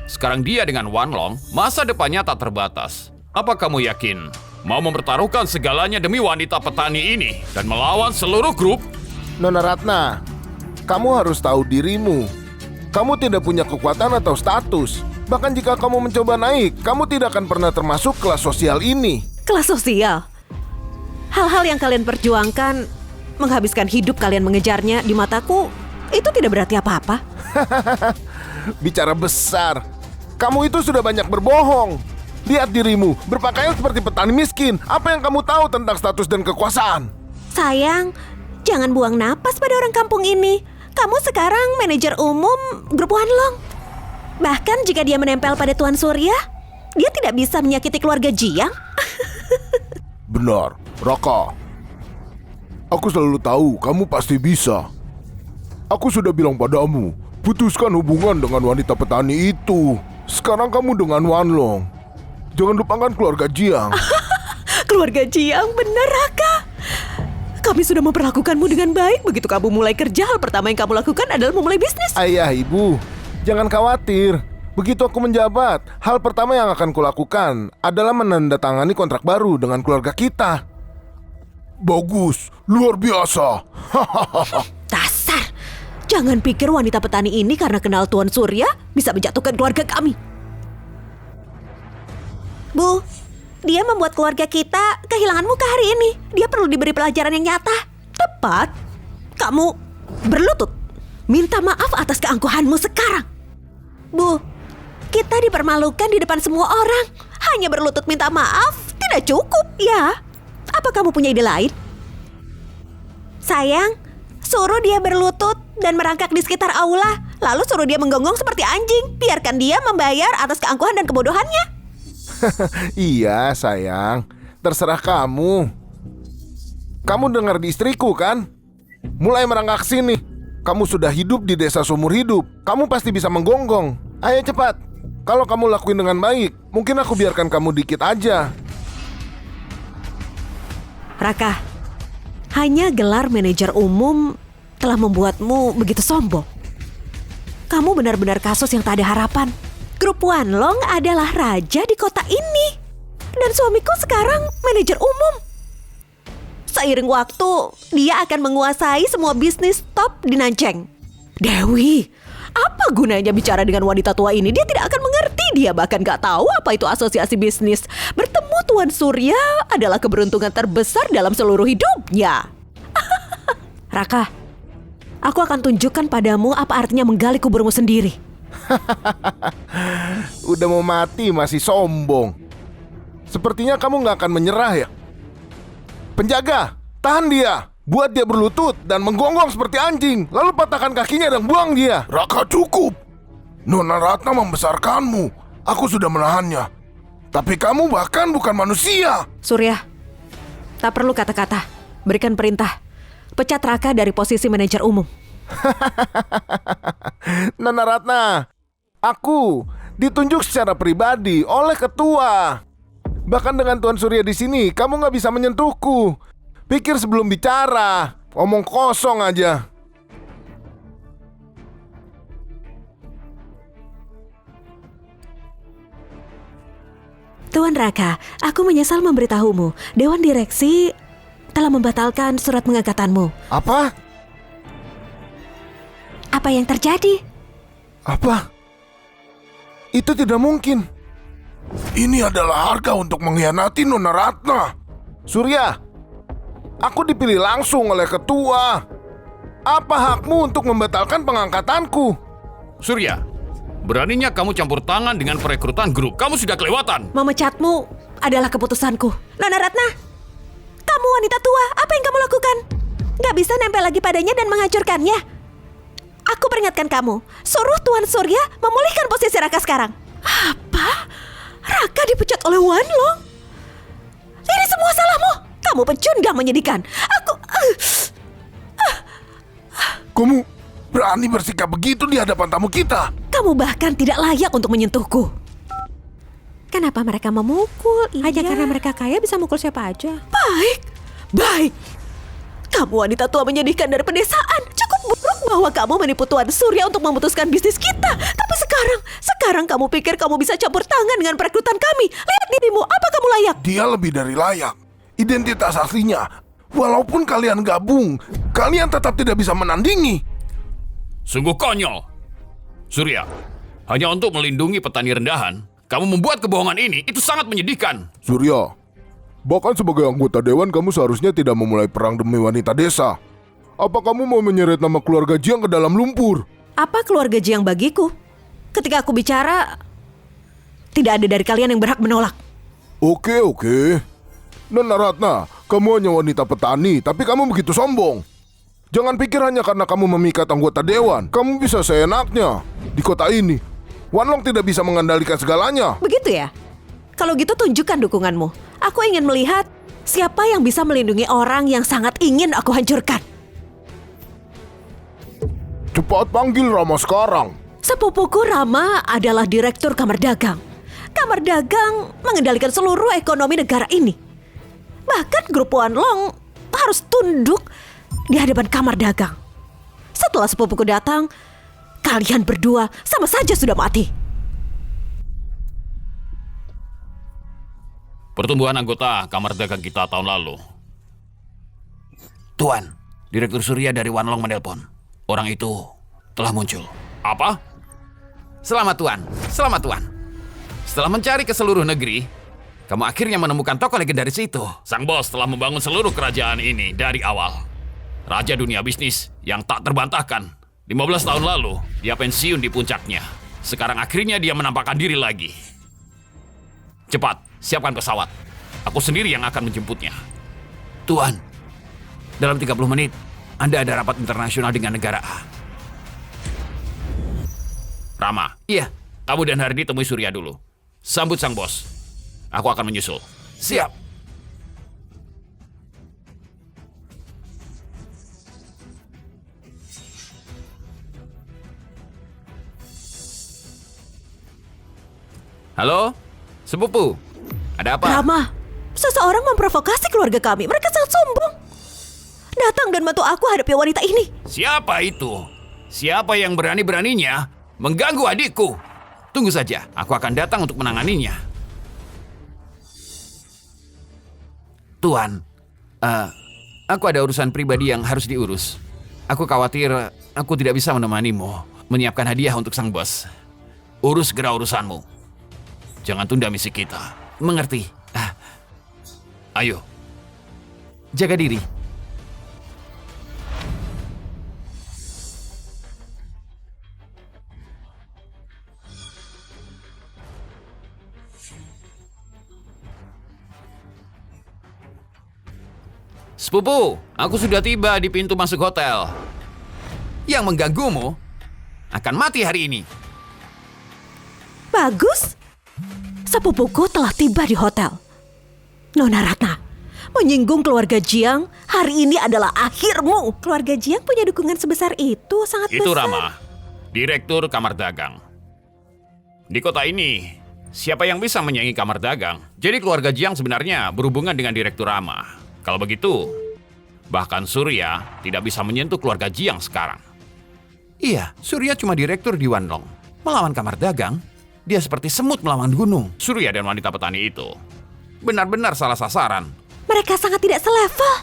Sekarang dia dengan Wanlong, masa depannya tak terbatas. Apa kamu yakin mau mempertaruhkan segalanya demi wanita petani ini dan melawan seluruh grup? Nona Ratna, kamu harus tahu dirimu. Kamu tidak punya kekuatan atau status. Bahkan jika kamu mencoba naik, kamu tidak akan pernah termasuk kelas sosial ini. Kelas sosial. Hal-hal yang kalian perjuangkan, menghabiskan hidup kalian mengejarnya, di mataku itu tidak berarti apa-apa. Bicara besar. Kamu itu sudah banyak berbohong. Lihat dirimu, berpakaian seperti petani miskin. Apa yang kamu tahu tentang status dan kekuasaan? Sayang, jangan buang napas pada orang kampung ini. Kamu sekarang manajer umum grup Wanlong. Bahkan jika dia menempel pada Tuan Surya, dia tidak bisa menyakiti keluarga Jiang. Benar, Raka. Aku selalu tahu kamu pasti bisa. Aku sudah bilang padamu, putuskan hubungan dengan wanita petani itu. Sekarang kamu dengan Wanlong. Jangan lupakan keluarga Jiang. Keluarga Jiang, benar Raka. Kami sudah memperlakukanmu dengan baik. Begitu kamu mulai kerja, hal pertama yang kamu lakukan adalah memulai bisnis. Ayah, ibu, jangan khawatir. Begitu aku menjabat, hal pertama yang akan kulakukan adalah menandatangani kontrak baru dengan keluarga kita. Bagus, luar biasa. Dasar. Jangan pikir wanita petani ini karena kenal Tuan Surya bisa menjatuhkan keluarga kami. Bu, dia membuat keluarga kita kehilangan muka hari ini. Dia perlu diberi pelajaran yang nyata. Tepat. Kamu berlutut. Minta maaf atas keangkuhanmu sekarang. Bu, Kita dipermalukan di depan semua orang. Hanya berlutut minta maaf tidak cukup, ya. Apa kamu punya ide lain? Sayang, suruh dia berlutut dan merangkak di sekitar aula. Lalu suruh dia menggonggong seperti anjing. Biarkan dia membayar atas keangkuhan dan kebodohannya. Iya sayang, terserah kamu. Kamu dengar di istriku kan? Mulai merangkak sini. Kamu sudah hidup di desa seumur hidup. Kamu pasti bisa menggonggong. Ayo cepat. Kalau kamu lakuin dengan baik, mungkin aku biarkan kamu dikit aja. Raka, hanya gelar manajer umum telah membuatmu begitu sombong. Kamu benar-benar kasus yang tak ada harapan. Grup Wanlong adalah raja di kota ini. Dan suamiku sekarang manajer umum. Seiring waktu, dia akan menguasai semua bisnis top di Nanjing. Dewi, apa gunanya bicara dengan wanita tua ini? Dia tidak akan mengerti. Dia bahkan gak tahu apa itu asosiasi bisnis. Bertemu Tuan Surya adalah keberuntungan terbesar dalam seluruh hidupnya. Raka, aku akan tunjukkan padamu apa artinya menggali kuburmu sendiri. Udah mau mati masih sombong. Sepertinya kamu gak akan menyerah ya. Penjaga, tahan dia. Buat dia berlutut dan menggonggong seperti anjing. Lalu patahkan kakinya dan buang dia. Raka, cukup. Nona Ratna membesarkanmu. Aku sudah menahannya. Tapi kamu bahkan bukan manusia. Surya, tak perlu kata-kata. Berikan perintah. Pecat Raka dari posisi manajer umum. Nona Ratna, aku ditunjuk secara pribadi oleh ketua. Bahkan dengan Tuan Surya di sini, kamu nggak bisa menyentuhku. Pikir sebelum bicara, omong kosong aja. Tuan Raka, aku menyesal memberitahumu. Dewan Direksi telah membatalkan surat pengangkatanmu. Apa? Apa yang terjadi? Apa? Itu tidak mungkin. Ini adalah harga untuk mengkhianati Nona Ratna. Surya, aku dipilih langsung oleh ketua. Apa hakmu untuk membatalkan pengangkatanku? Surya, beraninya kamu campur tangan dengan perekrutan grup. Kamu sudah kelewatan. Memecatmu adalah keputusanku. Nona Ratna, kamu wanita tua, apa yang kamu lakukan? Gak bisa nempel lagi padanya dan menghancurkannya. Aku peringatkan kamu, suruh Tuan Surya memulihkan posisi Raka sekarang. Apa? Raka dipecat oleh Wanlong? Ini semua salahmu. Kamu pecundang menyedihkan. Kamu berani bersikap begitu di hadapan tamu kita? Kamu bahkan tidak layak untuk menyentuhku. Kenapa mereka memukul? Hanya karena mereka kaya bisa mukul siapa aja. Baik. Kamu wanita tua menyedihkan dari pedesaan. Cukup buruk bahwa kamu menipu Tuan Surya untuk memutuskan bisnis kita. Tapi sekarang kamu pikir kamu bisa campur tangan dengan perekrutan kami. Lihat dirimu, apa kamu layak? Dia lebih dari layak. Identitas aslinya, walaupun kalian gabung, kalian tetap tidak bisa menandingi. Sungguh konyol. Surya, hanya untuk melindungi petani rendahan, kamu membuat kebohongan ini. Itu sangat menyedihkan. Surya, bahkan sebagai anggota dewan kamu seharusnya tidak memulai perang demi wanita desa. Apa kamu mau menyeret nama keluarga Jiang ke dalam lumpur? Apa keluarga Jiang bagiku? Ketika aku bicara, tidak ada dari kalian yang berhak menolak. Oke. Nona Ratna, kamu hanya wanita petani, tapi kamu begitu sombong. Jangan pikir hanya karena kamu memikat anggota dewan, kamu bisa seenaknya di kota ini. Wanlong tidak bisa mengendalikan segalanya. Begitu ya? Kalau gitu tunjukkan dukunganmu. Aku ingin melihat siapa yang bisa melindungi orang yang sangat ingin aku hancurkan. Cepat panggil Rama sekarang. Sepupuku Rama adalah direktur Kamar Dagang. Kamar Dagang mengendalikan seluruh ekonomi negara ini. Bahkan grup Wanlong harus tunduk di hadapan Kamar Dagang. Setelah sepupuku datang, kalian berdua sama saja sudah mati. Pertumbuhan anggota Kamar Dagang kita tahun lalu. Tuan, Direktur Surya dari Wanlong menelpon. Orang itu telah muncul. Apa? Selamat Tuan. Setelah mencari ke seluruh negeri, kamu akhirnya menemukan tokoh legendaris itu. Sang bos telah membangun seluruh kerajaan ini dari awal. Raja dunia bisnis yang tak terbantahkan. 15 tahun lalu, dia pensiun di puncaknya. Sekarang akhirnya dia menampakkan diri lagi. Cepat, siapkan pesawat. Aku sendiri yang akan menjemputnya. Tuan, dalam 30 menit, Anda ada rapat internasional dengan negara A. Rama, iya, kamu dan Hardi temui Surya dulu. Sambut sang bos. Aku akan menyusul. Siap. Halo, sepupu. Ada apa? Rama, seseorang memprovokasi keluarga kami. Mereka sangat sombong. Datang dan bantu aku hadapi wanita ini. Siapa itu? Siapa yang berani-beraninya mengganggu adikku? Tunggu saja, aku akan datang untuk menanganinya. Tuan, aku ada urusan pribadi yang harus diurus. Aku khawatir aku tidak bisa menemanimu menyiapkan hadiah untuk sang bos. Urus segera urusanmu. Jangan tunda misi kita. Mengerti? Ayo. Jaga diri. Sepupu, aku sudah tiba di pintu masuk hotel. Yang mengganggumu akan mati hari ini. Bagus. Sepupuku telah tiba di hotel. Nona Ratna, menyinggung keluarga Jiang, hari ini adalah akhirmu. Keluarga Jiang punya dukungan sebesar itu, sangat Itu besar. Rama, Direktur Kamar Dagang. Di kota ini, siapa yang bisa menyaingi Kamar Dagang? Jadi keluarga Jiang sebenarnya berhubungan dengan Direktur Rama. Kalau begitu, bahkan Surya tidak bisa menyentuh keluarga Jiang sekarang. Iya, Surya cuma direktur di Wanlong. Melawan Kamar Dagang, dia seperti semut melawan gunung. Surya dan wanita petani itu benar-benar salah sasaran. Mereka sangat tidak selevel.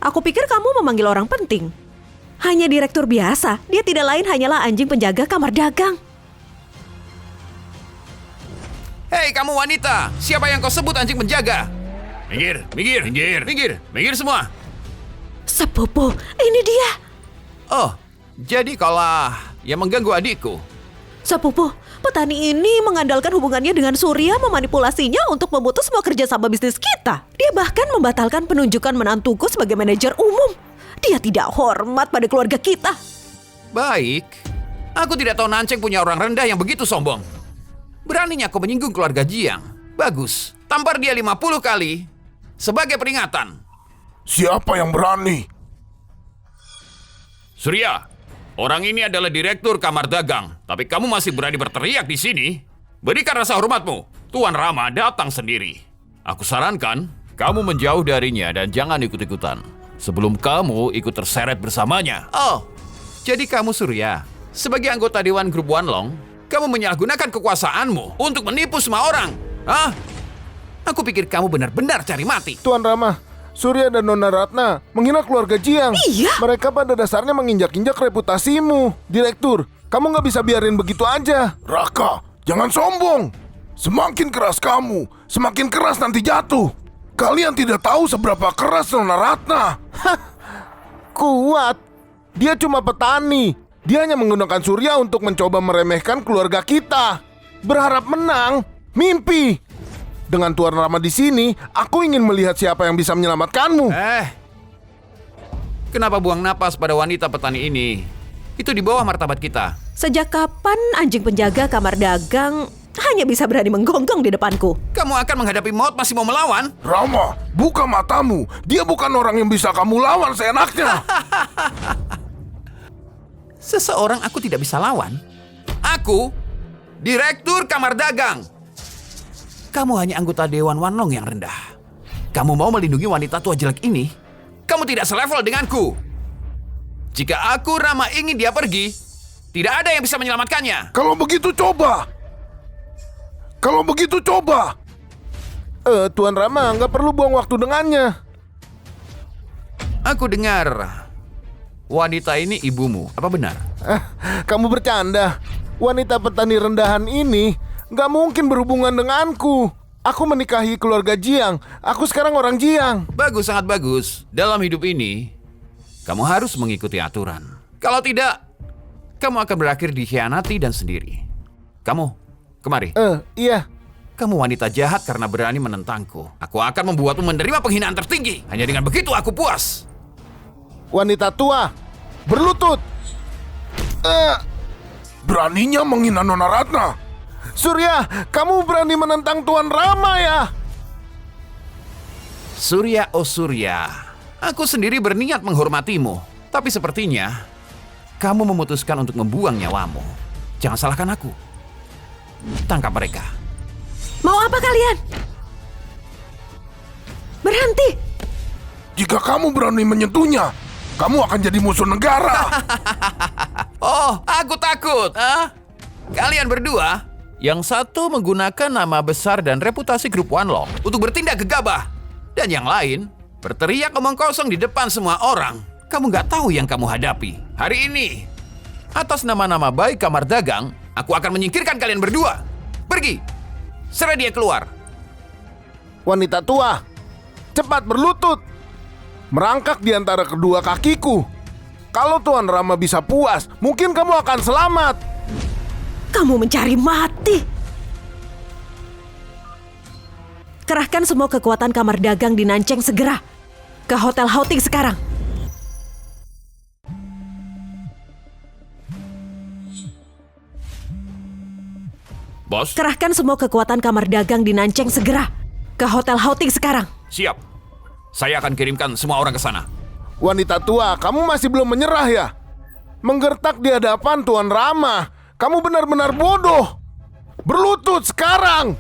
Aku pikir kamu memanggil orang penting. Hanya direktur biasa, dia tidak lain hanyalah anjing penjaga Kamar Dagang. Hei kamu wanita, siapa yang kau sebut anjing penjaga? Minggir, minggir, minggir, minggir, minggir semua. Sepupu, ini dia. Oh, jadi kaulah yang mengganggu adikku. Sepupu, petani ini mengandalkan hubungannya dengan Surya memanipulasinya untuk memutus semua kerjasama bisnis kita. Dia bahkan membatalkan penunjukan menantuku sebagai manajer umum. Dia tidak hormat pada keluarga kita. Baik, aku tidak tahu Nanceng punya orang rendah yang begitu sombong. Beraninya kau menyinggung keluarga Jiang. Bagus, tampar dia 50 kali sebagai peringatan. Siapa yang berani? Surya, orang ini adalah direktur Kamar Dagang, tapi kamu masih berani berteriak di sini? Berikan rasa hormatmu. Tuan Rama datang sendiri. Aku sarankan kamu menjauh darinya dan jangan ikut-ikutan. Sebelum kamu ikut terseret bersamanya. Oh, jadi kamu Surya, sebagai anggota Dewan Grup Wanlong, kamu menyalahgunakan kekuasaanmu untuk menipu semua orang. Hah? Aku pikir kamu benar-benar cari mati. Tuan Rama, Surya dan Nona Ratna menghina keluarga Jiang. Iya. Mereka pada dasarnya menginjak-injak reputasimu. Direktur, kamu nggak bisa biarin begitu aja. Raka, jangan sombong. Semakin keras kamu, semakin keras nanti jatuh. Kalian tidak tahu seberapa keras Nona Ratna. Hah, kuat. Dia cuma petani. Dia hanya menggunakan Surya untuk mencoba meremehkan keluarga kita. Berharap menang, mimpi. Dengan Tuan Rama di sini, aku ingin melihat siapa yang bisa menyelamatkanmu. Kenapa buang napas pada wanita petani ini? Itu di bawah martabat kita. Sejak kapan anjing penjaga Kamar Dagang hanya bisa berani menggonggong di depanku? Kamu akan menghadapi maut masih mau melawan? Rama, buka matamu. Dia bukan orang yang bisa kamu lawan seenaknya. Seseorang aku tidak bisa lawan. Aku, Direktur Kamar Dagang. Kamu hanya anggota Dewan Wanlong yang rendah. Kamu mau melindungi wanita tua jelek ini? Kamu tidak selevel denganku. Jika aku Rama ingin dia pergi, tidak ada yang bisa menyelamatkannya. Kalau begitu coba. Tuan Rama nggak perlu buang waktu dengannya. Aku dengar wanita ini ibumu. Apa benar? Kamu bercanda. Wanita petani rendahan ini nggak mungkin berhubungan denganku. Aku menikahi keluarga Jiang. Aku sekarang orang Jiang. Bagus, sangat bagus. Dalam hidup ini, kamu harus mengikuti aturan. Kalau tidak, kamu akan berakhir dikhianati dan sendiri. Kamu, kemari. Iya. Kamu wanita jahat karena berani menentangku. Aku akan membuatmu menerima penghinaan tertinggi. Hanya dengan begitu aku puas. Wanita tua, berlutut. Beraninya menghina Nona Ratna. Surya, kamu berani menentang Tuan Rama ya? Surya, oh Surya. Aku sendiri berniat menghormatimu. Tapi sepertinya kamu memutuskan untuk membuang nyawamu. Jangan salahkan aku. Tangkap mereka. Mau apa kalian? Berhenti! Jika kamu berani menyentuhnya, kamu akan jadi musuh negara. Oh, aku takut. Kalian berdua, yang satu menggunakan nama besar dan reputasi grup Wanlong untuk bertindak gegabah. Dan yang lain, berteriak omong kosong di depan semua orang. Kamu nggak tahu yang kamu hadapi. Hari ini, atas nama-nama baik kamar dagang, aku akan menyingkirkan kalian berdua. Pergi! Serah dia keluar. Wanita tua, cepat berlutut. Merangkak di antara kedua kakiku. Kalau Tuan Rama bisa puas, mungkin kamu akan selamat. Kamu mencari mati. Kerahkan semua kekuatan kamar dagang di Nanceng segera. Ke Hotel Hauting sekarang. Bos, Kerahkan semua kekuatan kamar dagang di Nanceng segera. Ke Hotel Hauting sekarang. siap. Saya akan kirimkan semua orang ke sana. Wanita tua, kamu masih belum menyerah ya? Menggertak di hadapan Tuan Rama. Kamu benar-benar bodoh. Berlutut sekarang.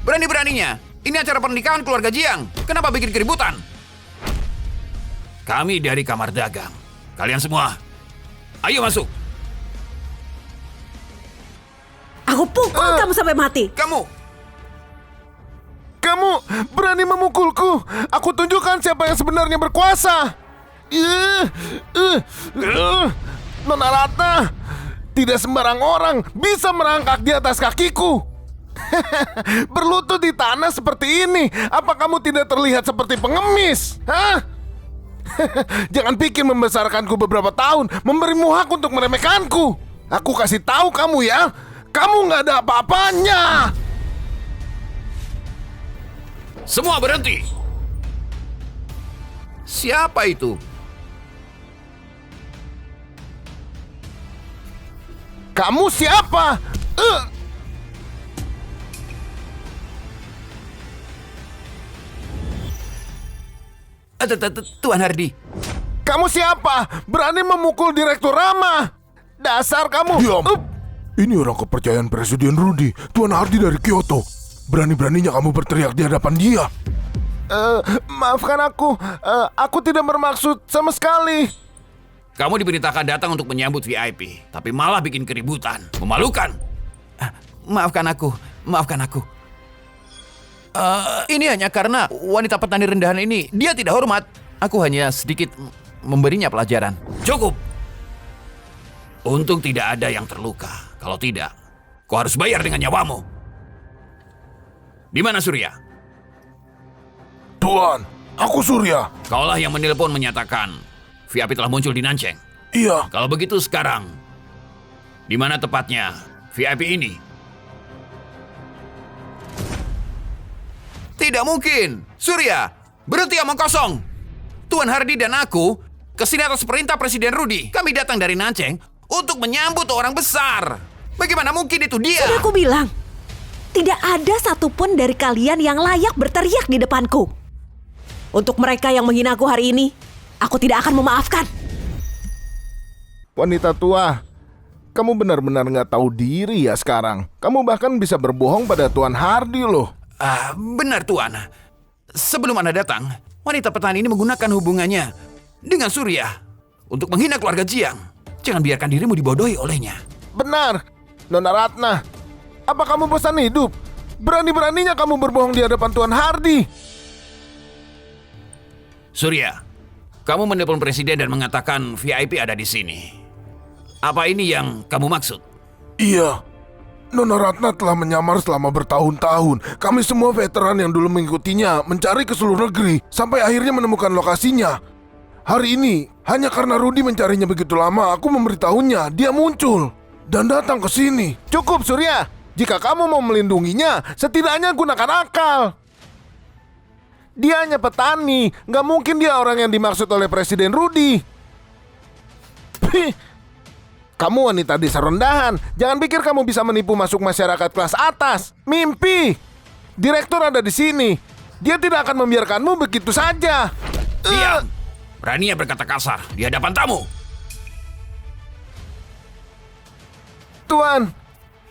Berani-beraninya, ini acara pernikahan keluarga Jiang. Kenapa bikin keributan? Kami dari kamar dagang. Kalian semua, ayo masuk. Aku pukul kamu sampai mati. Kamu, Kamu berani memukulku. Aku tunjukkan siapa yang sebenarnya berkuasa. Nona Ratna, tidak sembarang orang bisa merangkak di atas kakiku. Berlutut di tanah seperti ini. Apa kamu tidak terlihat seperti pengemis? Hah? Jangan pikir membesarkanku beberapa tahun memberimu hak untuk meremehkanku. Aku kasih tahu kamu ya, kamu nggak ada apa-apanya. semua berhenti. Siapa itu? Kamu siapa? Tuan Hardi. Kamu siapa? Berani memukul Direktur Rama? Dasar kamu. Diam. Ini orang kepercayaan Presiden Rudy, Tuan Hardy dari Kyoto. Berani-beraninya kamu berteriak di hadapan dia. Maafkan aku. Aku tidak bermaksud sama sekali. Kamu diperintahkan datang untuk menyambut VIP, tapi malah bikin keributan. Memalukan. Maafkan aku, maafkan aku. Ini hanya karena wanita petani rendahan ini, dia tidak hormat. Aku hanya sedikit memberinya pelajaran. Cukup. Untung tidak ada yang terluka. Kalau tidak, kau harus bayar dengan nyawamu. Di mana Surya? Tuan, aku Surya. Kaulah yang menelpon menyatakan VIP telah muncul di Nanceng. Iya, Kalau begitu sekarang, di mana tepatnya VIP ini? Tidak mungkin. Surya, berhenti omong kosong. Tuan Hardy dan aku kesini atas perintah Presiden Rudy. Kami datang dari Nanceng untuk menyambut orang besar. Bagaimana mungkin itu dia? Sudah aku bilang, tidak ada satupun dari kalian yang layak berteriak di depanku. Untuk mereka yang menghina aku hari ini, aku tidak akan memaafkan. Wanita tua, kamu benar-benar nggak tahu diri ya sekarang. Kamu bahkan bisa berbohong pada Tuan Hardy loh. Benar Tuan. Sebelum Anda datang, wanita petani ini menggunakan hubungannya dengan Surya untuk menghina keluarga Jiang. Jangan biarkan dirimu dibodohi olehnya. Benar, Nona Ratna. Apa kamu bosan hidup? Berani-beraninya kamu berbohong di hadapan Tuan Hardy. Surya, kamu menelpon presiden dan mengatakan VIP ada di sini. Apa ini yang kamu maksud? iya. Nona Ratna telah menyamar selama bertahun-tahun. Kami semua veteran yang dulu mengikutinya mencari ke seluruh negeri sampai akhirnya menemukan lokasinya. Hari ini, hanya karena Rudy mencarinya begitu lama, aku memberitahunya dia muncul dan datang ke sini. Cukup, Surya. Jika kamu mau melindunginya, setidaknya gunakan akal. Dia hanya petani, nggak mungkin dia orang yang dimaksud oleh Presiden Rudy. Pih. Kamu wanita desa rendahan. Jangan pikir kamu bisa menipu masuk masyarakat kelas atas. Mimpi. Direktur ada di sini. Dia tidak akan membiarkanmu begitu saja. Diam! Beraninya berkata kasar di hadapan tamu. Tuan,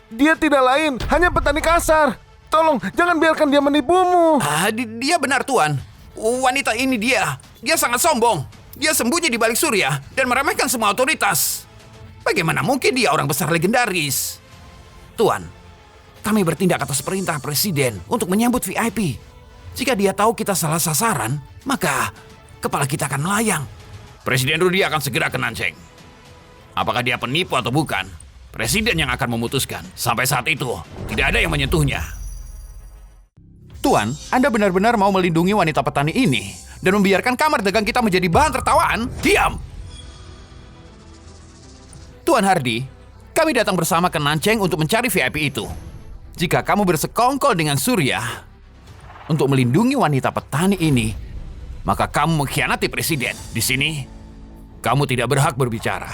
dia tidak lain, hanya petani kasar. Tolong, jangan biarkan dia menipumu. Dia benar, Tuan. Wanita ini dia sangat sombong. Dia sembunyi di balik Surya dan meremehkan semua otoritas. Bagaimana mungkin dia orang besar legendaris? Tuan, kami bertindak atas perintah Presiden untuk menyambut VIP. Jika dia tahu kita salah sasaran, maka kepala kita akan melayang. Presiden Rudy akan segera ke Nancheng. Apakah dia penipu atau bukan? Presiden yang akan memutuskan. Sampai saat itu, tidak ada yang menyentuhnya. Tuan, Anda benar-benar mau melindungi wanita petani ini dan membiarkan kamar dagang kita menjadi bahan tertawaan? Diam! Tuan Hardy, kami datang bersama ke Nancheng untuk mencari VIP itu. Jika kamu bersekongkol dengan Surya untuk melindungi wanita petani ini, maka kamu mengkhianati Presiden. Di sini, kamu tidak berhak berbicara.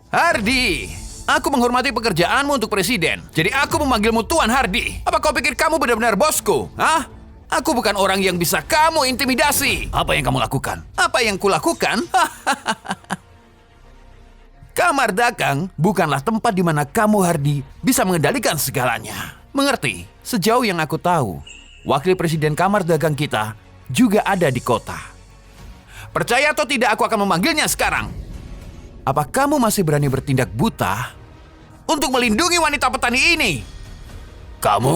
Hardy, aku menghormati pekerjaanmu untuk Presiden. Jadi aku memanggilmu Tuan Hardy. Apa kau pikir kamu benar-benar bosku? Hah? Aku bukan orang yang bisa kamu intimidasi. Apa yang kamu lakukan? Apa yang kulakukan? Kamar dagang bukanlah tempat di mana kamu, Hardy, bisa mengendalikan segalanya. Mengerti? Sejauh yang aku tahu, wakil presiden kamar dagang kita juga ada di kota. Percaya atau tidak, aku akan memanggilnya sekarang. Apa kamu masih berani bertindak buta untuk melindungi wanita petani ini? Kamu?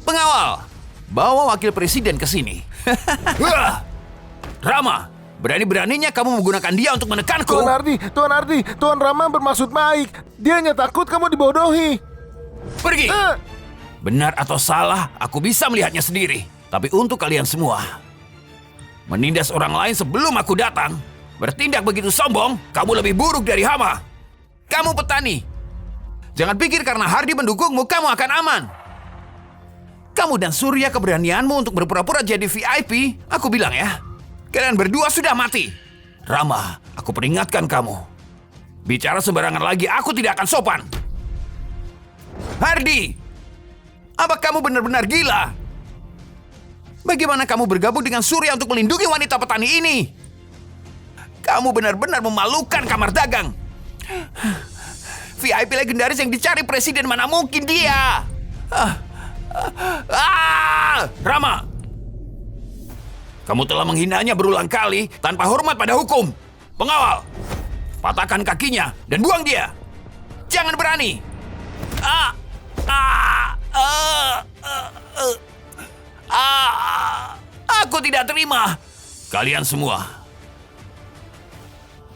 Pengawal, bawa wakil presiden ke sini. Rama, berani-beraninya kamu menggunakan dia untuk menekanku. Tuan Hardy, Tuan Rama bermaksud baik. Dia hanya takut kamu dibodohi. Pergi. Benar atau salah, aku bisa melihatnya sendiri. Tapi untuk kalian semua, menindas orang lain sebelum aku datang, bertindak begitu sombong, kamu lebih buruk dari hama. Kamu petani. Jangan pikir karena Hardy mendukungmu, kamu akan aman. Kamu dan Surya keberanianmu untuk berpura-pura jadi VIP, aku bilang ya. Kalian berdua sudah mati. Rama, aku peringatkan kamu. Bicara sembarangan lagi, aku tidak akan sopan. Hardy, apa kamu benar-benar gila? Bagaimana kamu bergabung dengan Surya untuk melindungi wanita petani ini? Kamu benar-benar memalukan kamar dagang. VIP legendaris yang dicari presiden, mana mungkin dia? Rama, kamu telah menghinanya berulang kali tanpa hormat pada hukum. Pengawal, patahkan kakinya dan buang dia. Jangan berani. Aku tidak terima. Kalian semua.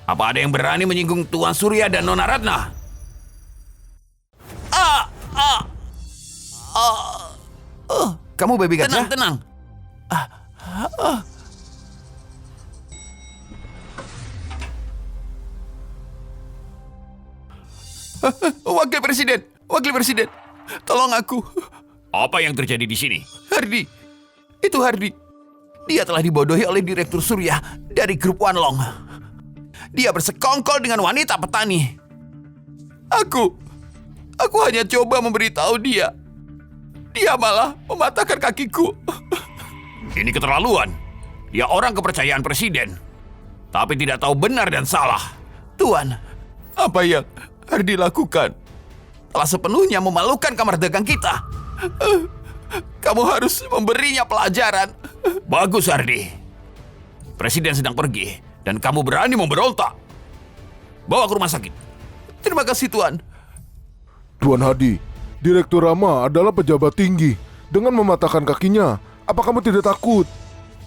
Apa ada yang berani menyinggung Tuan Surya dan Nona Ratna? Kamu baik-baik aja? Tenang. Wakil Presiden, tolong aku. Apa yang terjadi di sini? Hardy, itu Hardy. Dia telah dibodohi oleh Direktur Surya dari grup Wanlong. Dia bersekongkol dengan wanita petani. Aku hanya coba memberitahu dia. Dia malah mematahkan kakiku. Ini keterlaluan. Dia orang kepercayaan presiden, tapi tidak tahu benar dan salah. Tuan, apa yang Hardy lakukan telah sepenuhnya memalukan kamar dagang kita. Kamu harus memberinya pelajaran. Bagus, Hardy. Presiden sedang pergi dan kamu berani memberontak. Bawa ke rumah sakit. Terima kasih, Tuan. Tuan Hardy, Direktur Rama adalah pejabat tinggi. Dengan mematahkan kakinya, apa kamu tidak takut?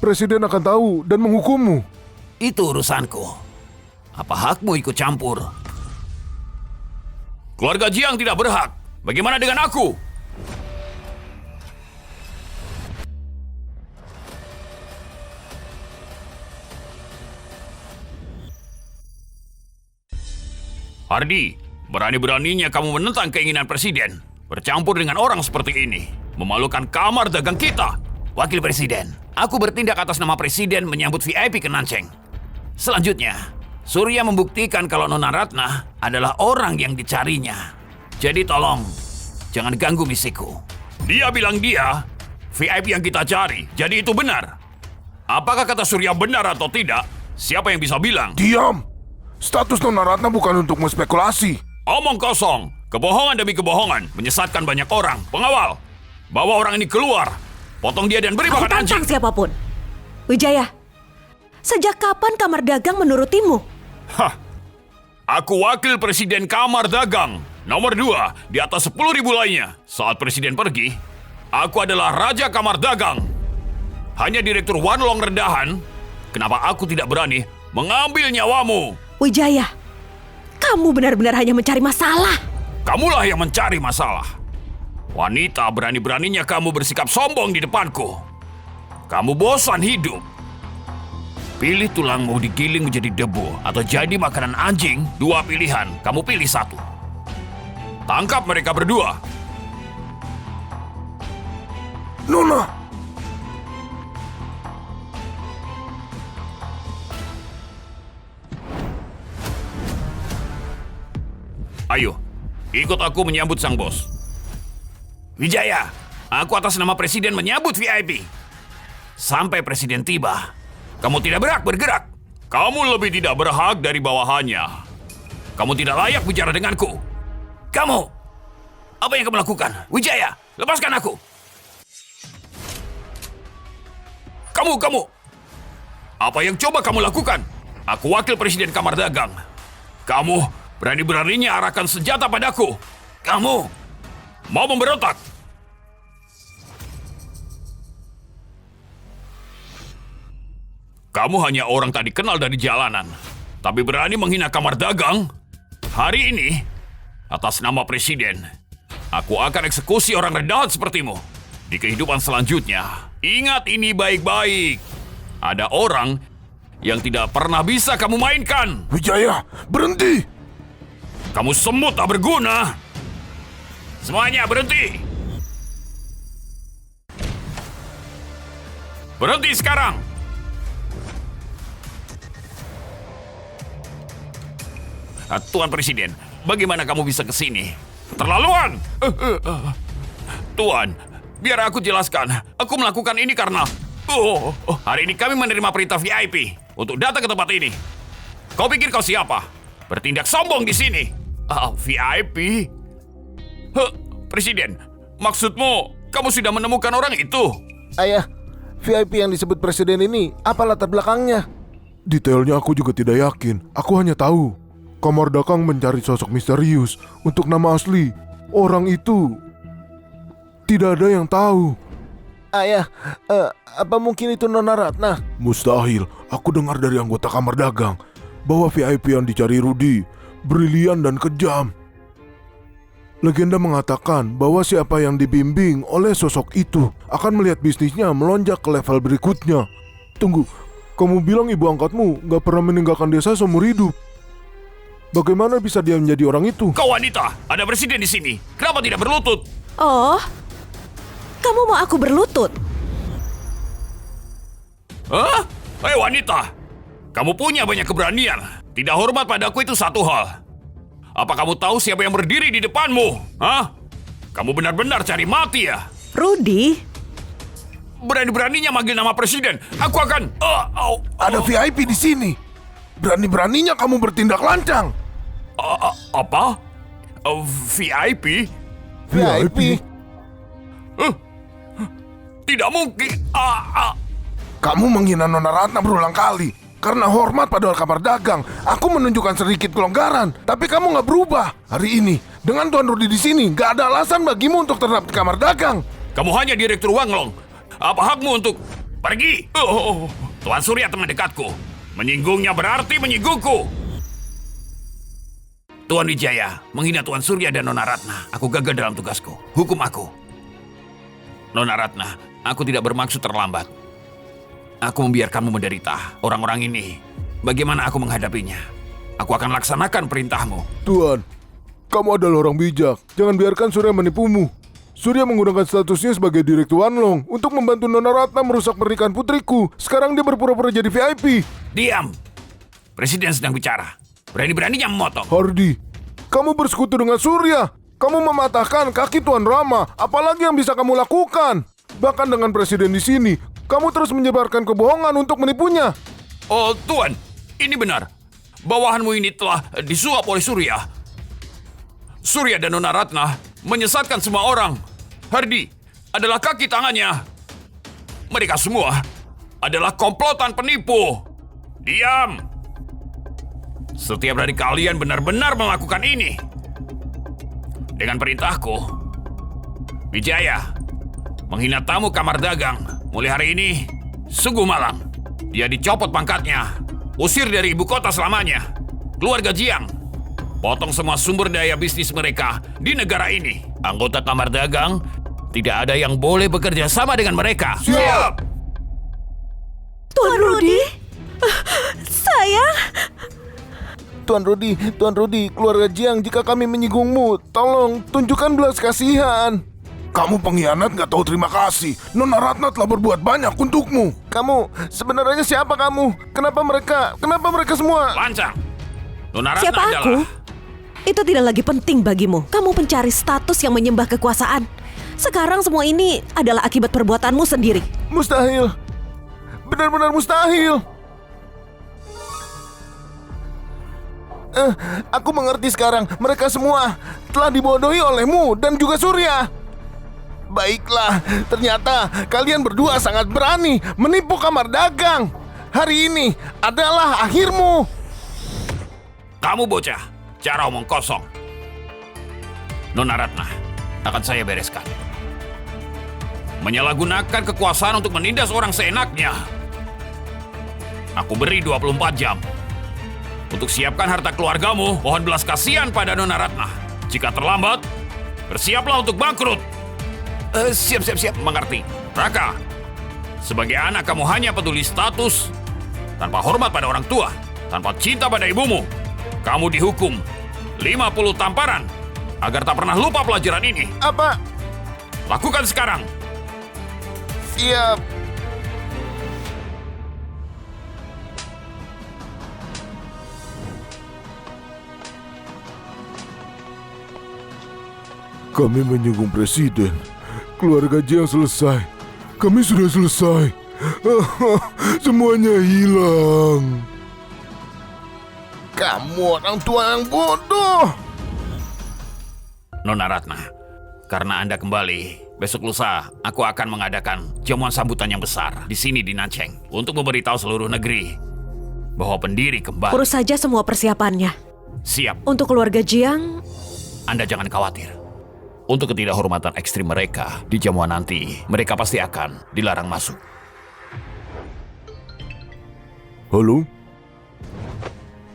Presiden akan tahu dan menghukummu. Itu urusanku. Apa hakmu ikut campur? Keluarga Jiang tidak berhak. Bagaimana dengan aku? Hardy, berani-beraninya kamu menentang keinginan presiden. Bercampur dengan orang seperti ini. Memalukan kamar dagang kita. Wakil Presiden, aku bertindak atas nama presiden menyambut VIP ke Nancheng. Selanjutnya, Surya membuktikan kalau Nona Ratna adalah orang yang dicarinya. Jadi tolong, jangan ganggu misiku. Dia bilang dia VIP yang kita cari, jadi itu benar. Apakah kata Surya benar atau tidak? Siapa yang bisa bilang? Diam! Status Nona Ratna bukan untuk menspekulasi. Omong kosong, kebohongan demi kebohongan, menyesatkan banyak orang. Pengawal, bawa orang ini keluar. Potong dia dan beri Aku makan anjing. tantang siapapun. Wijaya, sejak kapan kamar dagang menurutimu? Hah, aku wakil presiden kamar dagang. Nomor 2, di atas 10.000 lainnya. Saat presiden pergi, aku adalah raja kamar dagang. Hanya direktur Wanlong rendahan. Kenapa aku tidak berani mengambil nyawamu? Wijaya, kamu benar-benar hanya mencari masalah. Kamulah yang mencari masalah. Wanita, berani-beraninya kamu bersikap sombong di depanku. Kamu bosan hidup. Pilih tulangmu digiling menjadi debu atau jadi makanan anjing. 2 pilihan, kamu pilih 1. Tangkap mereka berdua. Nona! Ayo, ikut aku menyambut sang bos. Wijaya, aku atas nama presiden menyambut VIP. Sampai presiden tiba, kamu tidak berhak bergerak. Kamu lebih tidak berhak dari bawahannya. Kamu tidak layak bicara denganku. Kamu, apa yang kamu lakukan? Wijaya, lepaskan aku. Kamu. Apa yang coba kamu lakukan? Aku wakil presiden kamar dagang. Kamu berani-beraninya arahkan senjata padaku. Kamu mau memberontak? Kamu hanya orang tak dikenal dari jalanan, tapi berani menghina kamar dagang? Hari ini, atas nama presiden, aku akan eksekusi orang rendahan sepertimu. Di kehidupan selanjutnya, ingat ini baik-baik. Ada orang yang tidak pernah bisa kamu mainkan. Wijaya, berhenti! Kamu semut tak berguna. Semuanya berhenti. Berhenti sekarang. Tuan Presiden, bagaimana kamu bisa ke sini? Keterlaluan! Tuan, biar aku jelaskan. Aku melakukan ini karena... hari ini kami menerima perintah VIP untuk datang ke tempat ini. Kau pikir kau siapa? Bertindak sombong di sini. VIP? Presiden, maksudmu kamu sudah menemukan orang itu? Ayah, VIP yang disebut presiden ini, apa latar belakangnya? Detailnya aku juga tidak yakin. Aku hanya tahu kamar dagang mencari sosok misterius untuk nama asli. Orang itu tidak ada yang tahu. Ayah, apa mungkin itu Nona Ratna? Mustahil. Aku dengar dari anggota kamar dagang bahwa VIP yang dicari Rudy brilian dan kejam. Legenda mengatakan bahwa siapa yang dibimbing oleh sosok itu akan melihat bisnisnya melonjak ke level berikutnya. Tunggu, kamu bilang ibu angkatmu gak pernah meninggalkan desa seumur hidup. Bagaimana bisa dia menjadi orang itu? Kau wanita, ada presiden di sini. Kenapa tidak berlutut? Oh, kamu mau aku berlutut? Hah? Hei wanita, kamu punya banyak keberanian. Tidak hormat padaku itu satu hal. Apa kamu tahu siapa yang berdiri di depanmu? Hah? Kamu benar-benar cari mati ya? Rudy, Berani-beraninya manggil nama presiden. Aku akan... Ada VIP di sini. Berani-beraninya kamu bertindak lancang. Apa? VIP? VIP? Tidak mungkin. Kamu menghina Nona Ratna berulang kali. Karena hormat pada kamar dagang, aku menunjukkan sedikit kelonggaran. Tapi kamu nggak berubah. Hari ini, dengan Tuan Rudy di sini, nggak ada alasan bagimu untuk tetap di kamar dagang. Kamu hanya direktur Wanglong. Apa hakmu untuk pergi? Tuan Surya teman dekatku. Menyinggungnya berarti menyinggungku. Tuan Wijaya menghina Tuan Surya dan Nona Ratna. Aku gagal dalam tugasku. Hukum aku. Nona Ratna, aku tidak bermaksud terlambat. Aku membiarkanmu menderita. Orang-orang ini, bagaimana aku menghadapinya? Aku akan laksanakan perintahmu. Tuan, kamu adalah orang bijak. Jangan biarkan Surya menipumu. Surya menggunakan statusnya sebagai Direktur Wanlong untuk membantu Nona Ratna merusak pernikahan putriku. Sekarang dia berpura-pura jadi VIP. Diam! Presiden sedang bicara. Berani-beraninya memotong. Hardy, kamu bersekutu dengan Surya. Kamu mematahkan kaki Tuan Rama. Apalagi yang bisa kamu lakukan? Bahkan dengan presiden di sini, kamu terus menyebarkan kebohongan untuk menipunya. Oh, Tuan, ini benar. Bawahanmu ini telah disuap oleh Surya. Surya dan Nona Ratna menyesatkan semua orang. Hardy adalah kaki tangannya. Mereka semua adalah komplotan penipu. Diam! Setiap dari kalian benar-benar melakukan ini. Dengan perintahku, Wijaya menghina tamu kamar dagang. Mulai hari ini, sungguh malam. Dia dicopot pangkatnya, usir dari ibu kota selamanya. Keluarga Jiang, potong semua sumber daya bisnis mereka di negara ini. Anggota kamar dagang, tidak ada yang boleh bekerja sama dengan mereka. Siap! Tuan Rudy? Sayang? Tuan Rudy, keluarga Jiang, jika kami menyinggungmu, tolong tunjukkan belas kasihan. Kamu pengkhianat nggak tahu terima kasih. Nona Ratna telah berbuat banyak untukmu. Kamu, sebenarnya siapa kamu? Kenapa mereka semua? Lancang! Nona Ratna Siapa adalah... aku? Itu tidak lagi penting bagimu. Kamu pencari status yang menyembah kekuasaan. Sekarang semua ini adalah akibat perbuatanmu sendiri. Mustahil. Benar-benar mustahil. Aku mengerti sekarang. Mereka semua telah dibodohi olehmu dan juga Surya. Baiklah, ternyata kalian berdua sangat berani menipu kamar dagang. Hari ini adalah akhirmu. Kamu bocah, cara omong kosong. Nona Ratna, akan saya bereskan. Menyalahgunakan kekuasaan untuk menindas orang seenaknya. Aku beri 24 jam. Untuk siapkan harta keluargamu, mohon belas kasihan pada Nona Ratna. Jika terlambat, bersiaplah untuk bangkrut. Siap. Mengerti. Raka, sebagai anak kamu hanya peduli status, tanpa hormat pada orang tua, tanpa cinta pada ibumu. Kamu dihukum 50 tamparan agar tak pernah lupa pelajaran ini. Apa? Lakukan sekarang. Siap. Kami menyinggung presiden. Keluarga Jiang selesai. Kami sudah selesai. Semuanya hilang. Kamu orang tua yang bodoh. Nona Ratna, karena Anda kembali, besok lusa aku akan mengadakan jamuan sambutan yang besar di sini di Nancheng untuk memberitahu seluruh negeri bahwa pendiri kembali. Urus saja semua persiapannya. Siap, Untuk keluarga Jiang, Anda jangan khawatir. Untuk ketidakhormatan ekstrim mereka di jamuan nanti, mereka pasti akan dilarang masuk. Halo?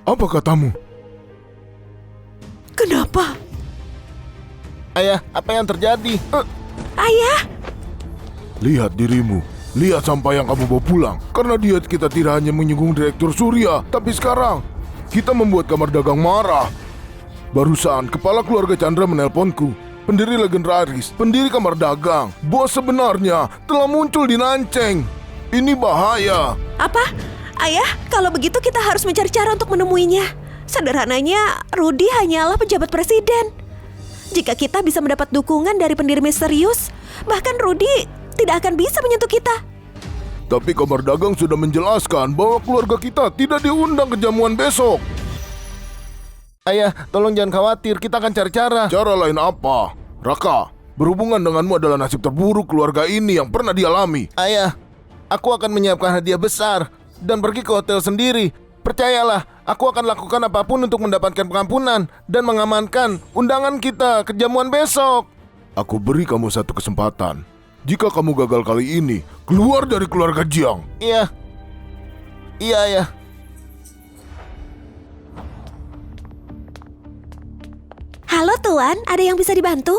Apa katamu? kenapa? Ayah, apa yang terjadi? Ayah? Lihat dirimu. Lihat sampah yang kamu bawa pulang. Karena diet kita tidak hanya menyinggung Direktur Surya, tapi sekarang kita membuat kamar dagang marah. Barusan kepala keluarga Chandra menelponku. Pendiri legendaris, pendiri kamar dagang, bos sebenarnya telah muncul di Nancheng. Ini bahaya. Apa? Ayah, kalau begitu kita harus mencari cara untuk menemuinya. Sederhananya, Rudy hanyalah pejabat presiden. Jika kita bisa mendapat dukungan dari pendiri misterius, bahkan Rudy tidak akan bisa menyentuh kita. Tapi kamar dagang sudah menjelaskan bahwa keluarga kita tidak diundang ke jamuan besok. Ayah, tolong jangan khawatir, kita akan cari cara. Cara lain apa? Raka, berhubungan denganmu adalah nasib terburuk keluarga ini yang pernah dialami. Ayah, aku akan menyiapkan hadiah besar dan pergi ke hotel sendiri. Percayalah, aku akan lakukan apapun untuk mendapatkan pengampunan dan mengamankan undangan kita ke jamuan besok. Aku beri kamu satu kesempatan. Jika kamu gagal kali ini, keluar dari keluarga Jiang. Iya. Iya, ayah. Tuan, ada yang bisa dibantu?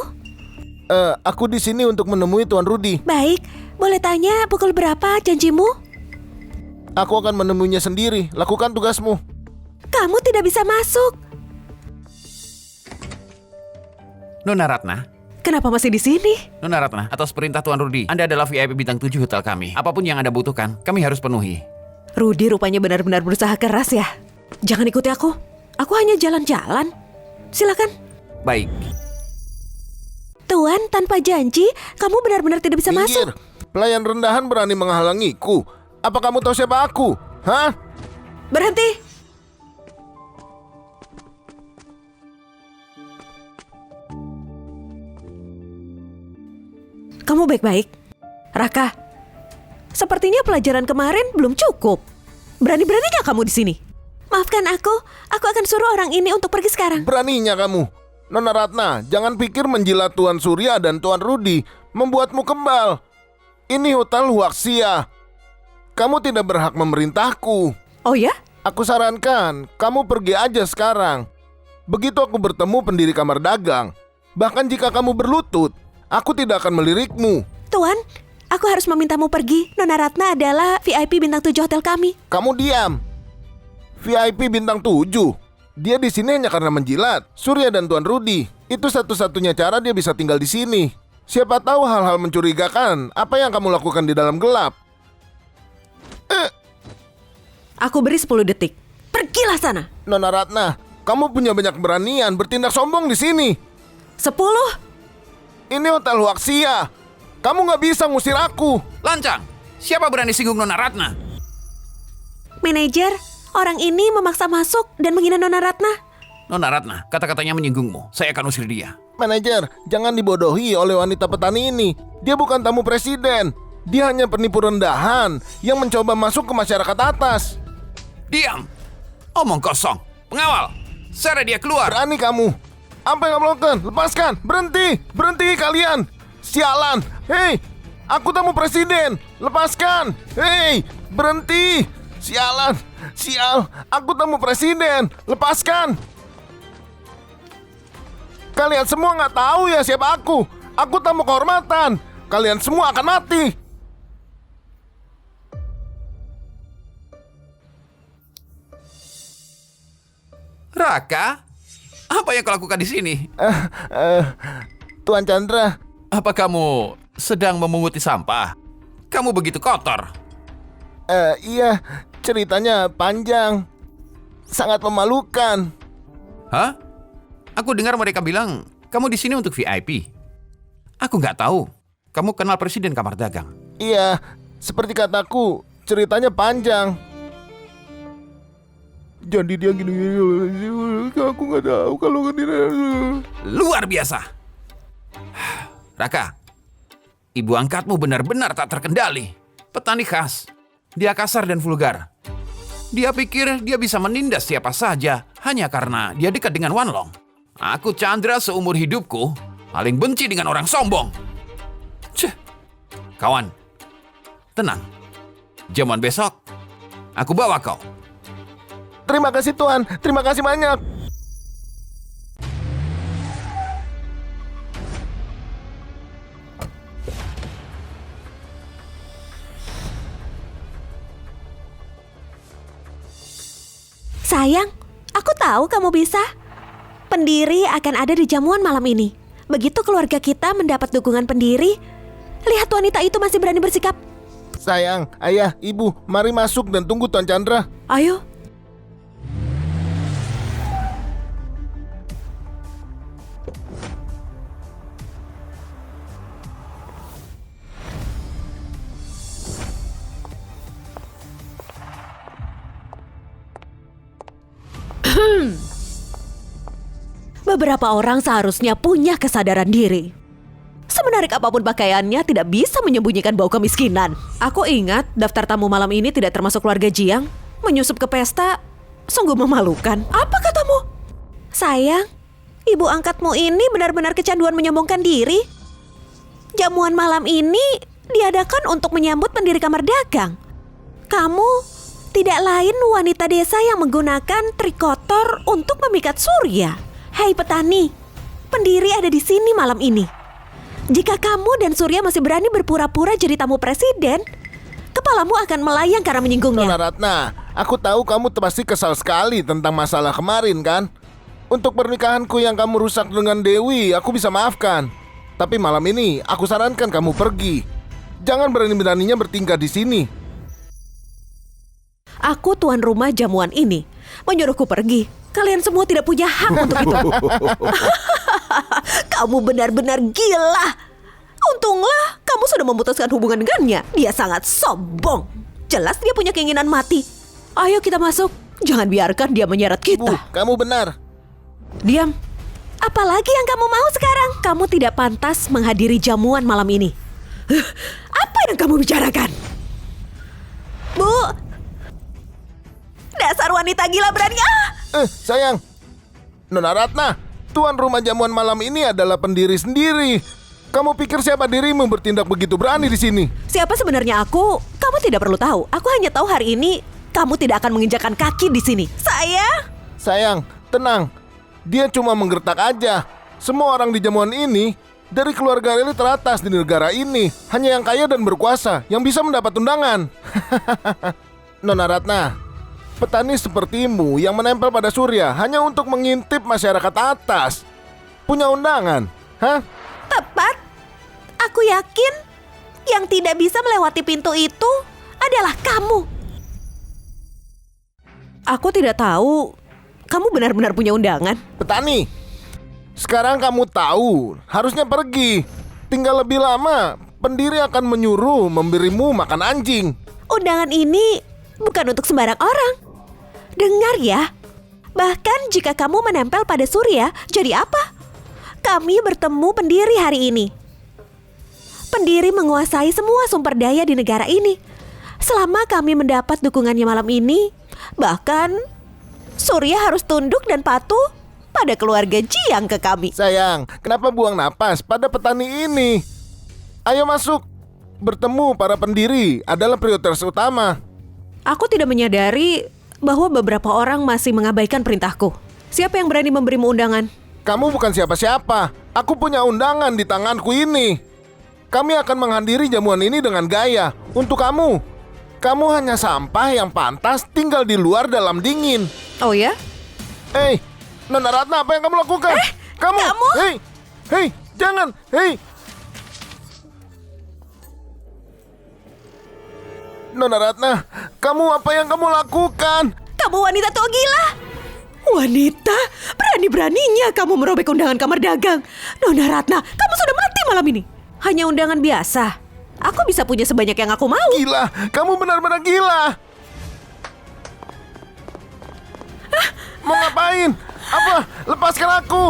Aku di sini untuk menemui Tuan Rudy. Baik, boleh tanya pukul berapa janjimu? Aku akan menemuinya sendiri. Lakukan tugasmu. Kamu tidak bisa masuk. Nona Ratna, Kenapa masih di sini? Nona Ratna, atas perintah Tuan Rudy, Anda adalah VIP bintang 7 hotel kami. Apapun yang Anda butuhkan, kami harus penuhi. Rudy rupanya benar-benar berusaha keras ya. Jangan ikuti aku. Aku hanya jalan-jalan. Silakan. Baik. Tuan, tanpa janji, kamu benar-benar tidak bisa masuk. Minggir. Pelayan rendahan berani menghalangiku. Apa kamu tahu siapa aku? Hah? Berhenti. Kamu baik-baik? Raka, sepertinya pelajaran kemarin belum cukup. Berani-beraninya kamu di sini. Maafkan aku akan suruh orang ini untuk pergi sekarang. Beraninya kamu. Nona Ratna, jangan pikir menjilat Tuan Surya dan Tuan Rudy membuatmu kebal. Ini hotel Huaxia. Kamu tidak berhak memerintahku. Oh ya? Aku sarankan, kamu pergi aja sekarang. Begitu aku bertemu pendiri kamar dagang. Bahkan jika kamu berlutut, aku tidak akan melirikmu. Tuan, aku harus memintamu pergi. Nona Ratna adalah VIP bintang 7 hotel kami. Kamu diam. VIP bintang 7. Dia di sini hanya karena menjilat Surya dan Tuan Rudy. Itu satu-satunya cara dia bisa tinggal di sini. Siapa tahu hal-hal mencurigakan apa yang kamu lakukan di dalam gelap. Aku beri 10 detik. Pergilah sana. Nona Ratna, kamu punya banyak keberanian bertindak sombong di sini. 10. Ini hotel Huaxia. Kamu nggak bisa ngusir aku. Lancang, siapa berani singgung Nona Ratna? Manajer, orang ini memaksa masuk dan menghina Nona Ratna. Nona Ratna, kata-katanya menyinggungmu. Saya akan usir dia. Manajer, jangan dibodohi oleh wanita petani ini. Dia bukan tamu presiden. Dia hanya penipu rendahan yang mencoba masuk ke masyarakat atas. Diam! Omong kosong. Pengawal, seret dia keluar. Berani kamu. Apa yang kamu lakukan? Lepaskan. Berhenti. Berhenti kalian. Sialan. Hei, aku tamu presiden. Lepaskan. Hei, berhenti. Sialan. Sial. Aku tamu presiden. Lepaskan. Kalian semua nggak tahu ya siapa aku. Aku tamu kehormatan. Kalian semua akan mati. Raka, apa yang kau lakukan di sini? Tuan Chandra. Apa kamu sedang memunguti sampah? Kamu begitu kotor. Iya, ceritanya panjang. Sangat memalukan. Hah? Aku dengar mereka bilang kamu di sini untuk VIP. Aku nggak tahu. Kamu kenal Presiden Kamar Dagang. Iya, seperti kataku, ceritanya panjang. Jadi dia gini, aku nggak tahu kalau dia. Luar biasa. Raka, ibu angkatmu benar-benar tak terkendali. Petani khas. Dia kasar dan vulgar. Dia pikir dia bisa menindas siapa saja hanya karena dia dekat dengan Wanlong. Aku Chandra seumur hidupku paling benci dengan orang sombong. Cih. Kawan, tenang. Jamuan besok, aku bawa kau. Terima kasih Tuan, terima kasih banyak. Sayang, aku tahu kamu bisa. Pendiri akan ada di jamuan malam ini. Begitu keluarga kita mendapat dukungan pendiri, lihat wanita itu masih berani bersikap. Sayang, ayah, ibu, mari masuk dan tunggu Tuan Chandra. Ayo. Beberapa orang seharusnya punya kesadaran diri. Semenarik apapun pakaiannya tidak bisa menyembunyikan bau kemiskinan. Aku ingat daftar tamu malam ini tidak termasuk keluarga Jiang. Menyusup ke pesta sungguh memalukan. Apa katamu? Sayang, ibu angkatmu ini benar-benar kecanduan menyombongkan diri. Jamuan malam ini diadakan untuk menyambut pendiri kamar dagang. Kamu tidak lain wanita desa yang menggunakan trik kotor untuk memikat Surya. Hei petani, pendiri ada di sini malam ini. Jika kamu dan Surya masih berani berpura-pura jadi tamu presiden, kepalamu akan melayang karena menyinggungnya. Nona Ratna, aku tahu kamu pasti kesal sekali tentang masalah kemarin kan? Untuk pernikahanku yang kamu rusak dengan Dewi, aku bisa maafkan. Tapi malam ini, aku sarankan kamu pergi. Jangan berani-beraninya bertingkah di sini. Aku tuan rumah jamuan ini. Menyuruhku pergi. Kalian semua tidak punya hak untuk itu. Kamu benar-benar gila. Untunglah kamu sudah memutuskan hubungan dengannya. Dia sangat sombong. Jelas dia punya keinginan mati. Ayo kita masuk. Jangan biarkan dia menyeret Bu, kita. kamu benar. Diam. Apalagi yang kamu mau sekarang? Kamu tidak pantas menghadiri jamuan malam ini. Apa yang kamu bicarakan? Bu, dasar wanita gila berani. Sayang. Nona Ratna, tuan rumah jamuan malam ini adalah pendiri sendiri. Kamu pikir siapa dirimu bertindak begitu berani di sini? Siapa sebenarnya aku? Kamu tidak perlu tahu. Aku hanya tahu hari ini kamu tidak akan menginjakan kaki di sini. Sayang, tenang. Dia cuma menggertak aja. Semua orang di jamuan ini dari keluarga elit teratas di negara ini, hanya yang kaya dan berkuasa yang bisa mendapat undangan. Nona Ratna, petani sepertimu yang menempel pada Surya hanya untuk mengintip masyarakat atas punya undangan, hah? Tepat. Aku yakin yang tidak bisa melewati pintu itu adalah kamu. Aku tidak tahu kamu benar-benar punya undangan. Petani, sekarang kamu tahu harusnya pergi. Tinggal lebih lama, pendiri akan menyuruh memberimu makan anjing. Undangan ini bukan untuk sembarang orang. Dengar ya, bahkan jika kamu menempel pada Surya, jadi apa? Kami bertemu pendiri hari ini. Pendiri menguasai semua sumber daya di negara ini. Selama kami mendapat dukungannya malam ini, bahkan Surya harus tunduk dan patuh pada keluarga Jiang ke kami. Sayang, kenapa buang napas pada petani ini? Ayo masuk. Bertemu para pendiri adalah prioritas utama. Aku tidak menyadari bahwa beberapa orang masih mengabaikan perintahku. Siapa yang berani memberimu undangan? Kamu bukan siapa-siapa. Aku punya undangan di tanganku ini. Kami akan menghadiri jamuan ini dengan gaya. Untuk kamu. Kamu hanya sampah yang pantas tinggal di luar dalam dingin. Oh ya? Hei, Nona Ratna, apa yang kamu lakukan? Kamu? Hei, jangan. Hei. Nona Ratna, kamu apa yang kamu lakukan? Kamu wanita tua gila. Wanita? Berani-beraninya kamu merobek undangan kamar dagang. Nona Ratna, kamu sudah mati malam ini. Hanya undangan biasa. Aku bisa punya sebanyak yang aku mau. Gila, kamu benar-benar gila. Mau ngapain? Apa? Lepaskan aku.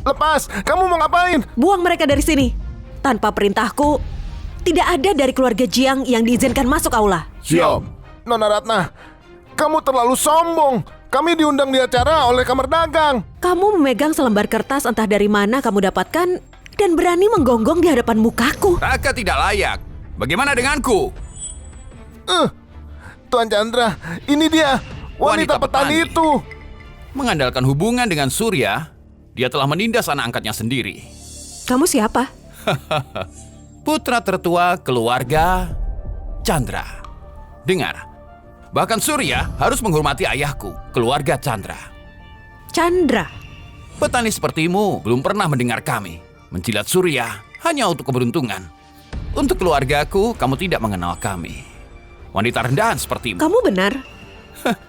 Lepas, kamu mau ngapain? Buang mereka dari sini. Tanpa perintahku, tidak ada dari keluarga Jiang yang diizinkan masuk aula. Siap. Nona Ratna, kamu terlalu sombong. Kami diundang di acara oleh kamar dagang. Kamu memegang selembar kertas entah dari mana kamu dapatkan dan berani menggonggong di hadapan mukaku. Raka tidak layak. Bagaimana denganku? Tuan Chandra, ini dia wanita petani itu. Mengandalkan hubungan dengan Surya, dia telah menindas anak angkatnya sendiri. Kamu siapa? Putra tertua keluarga Chandra. Dengar, bahkan Surya harus menghormati ayahku, keluarga Chandra. Chandra. Petani sepertimu belum pernah mendengar kami. Menjilat Surya hanya untuk keberuntungan. Untuk keluargaku, kamu tidak mengenal kami. Wanita rendahan sepertimu. Kamu benar.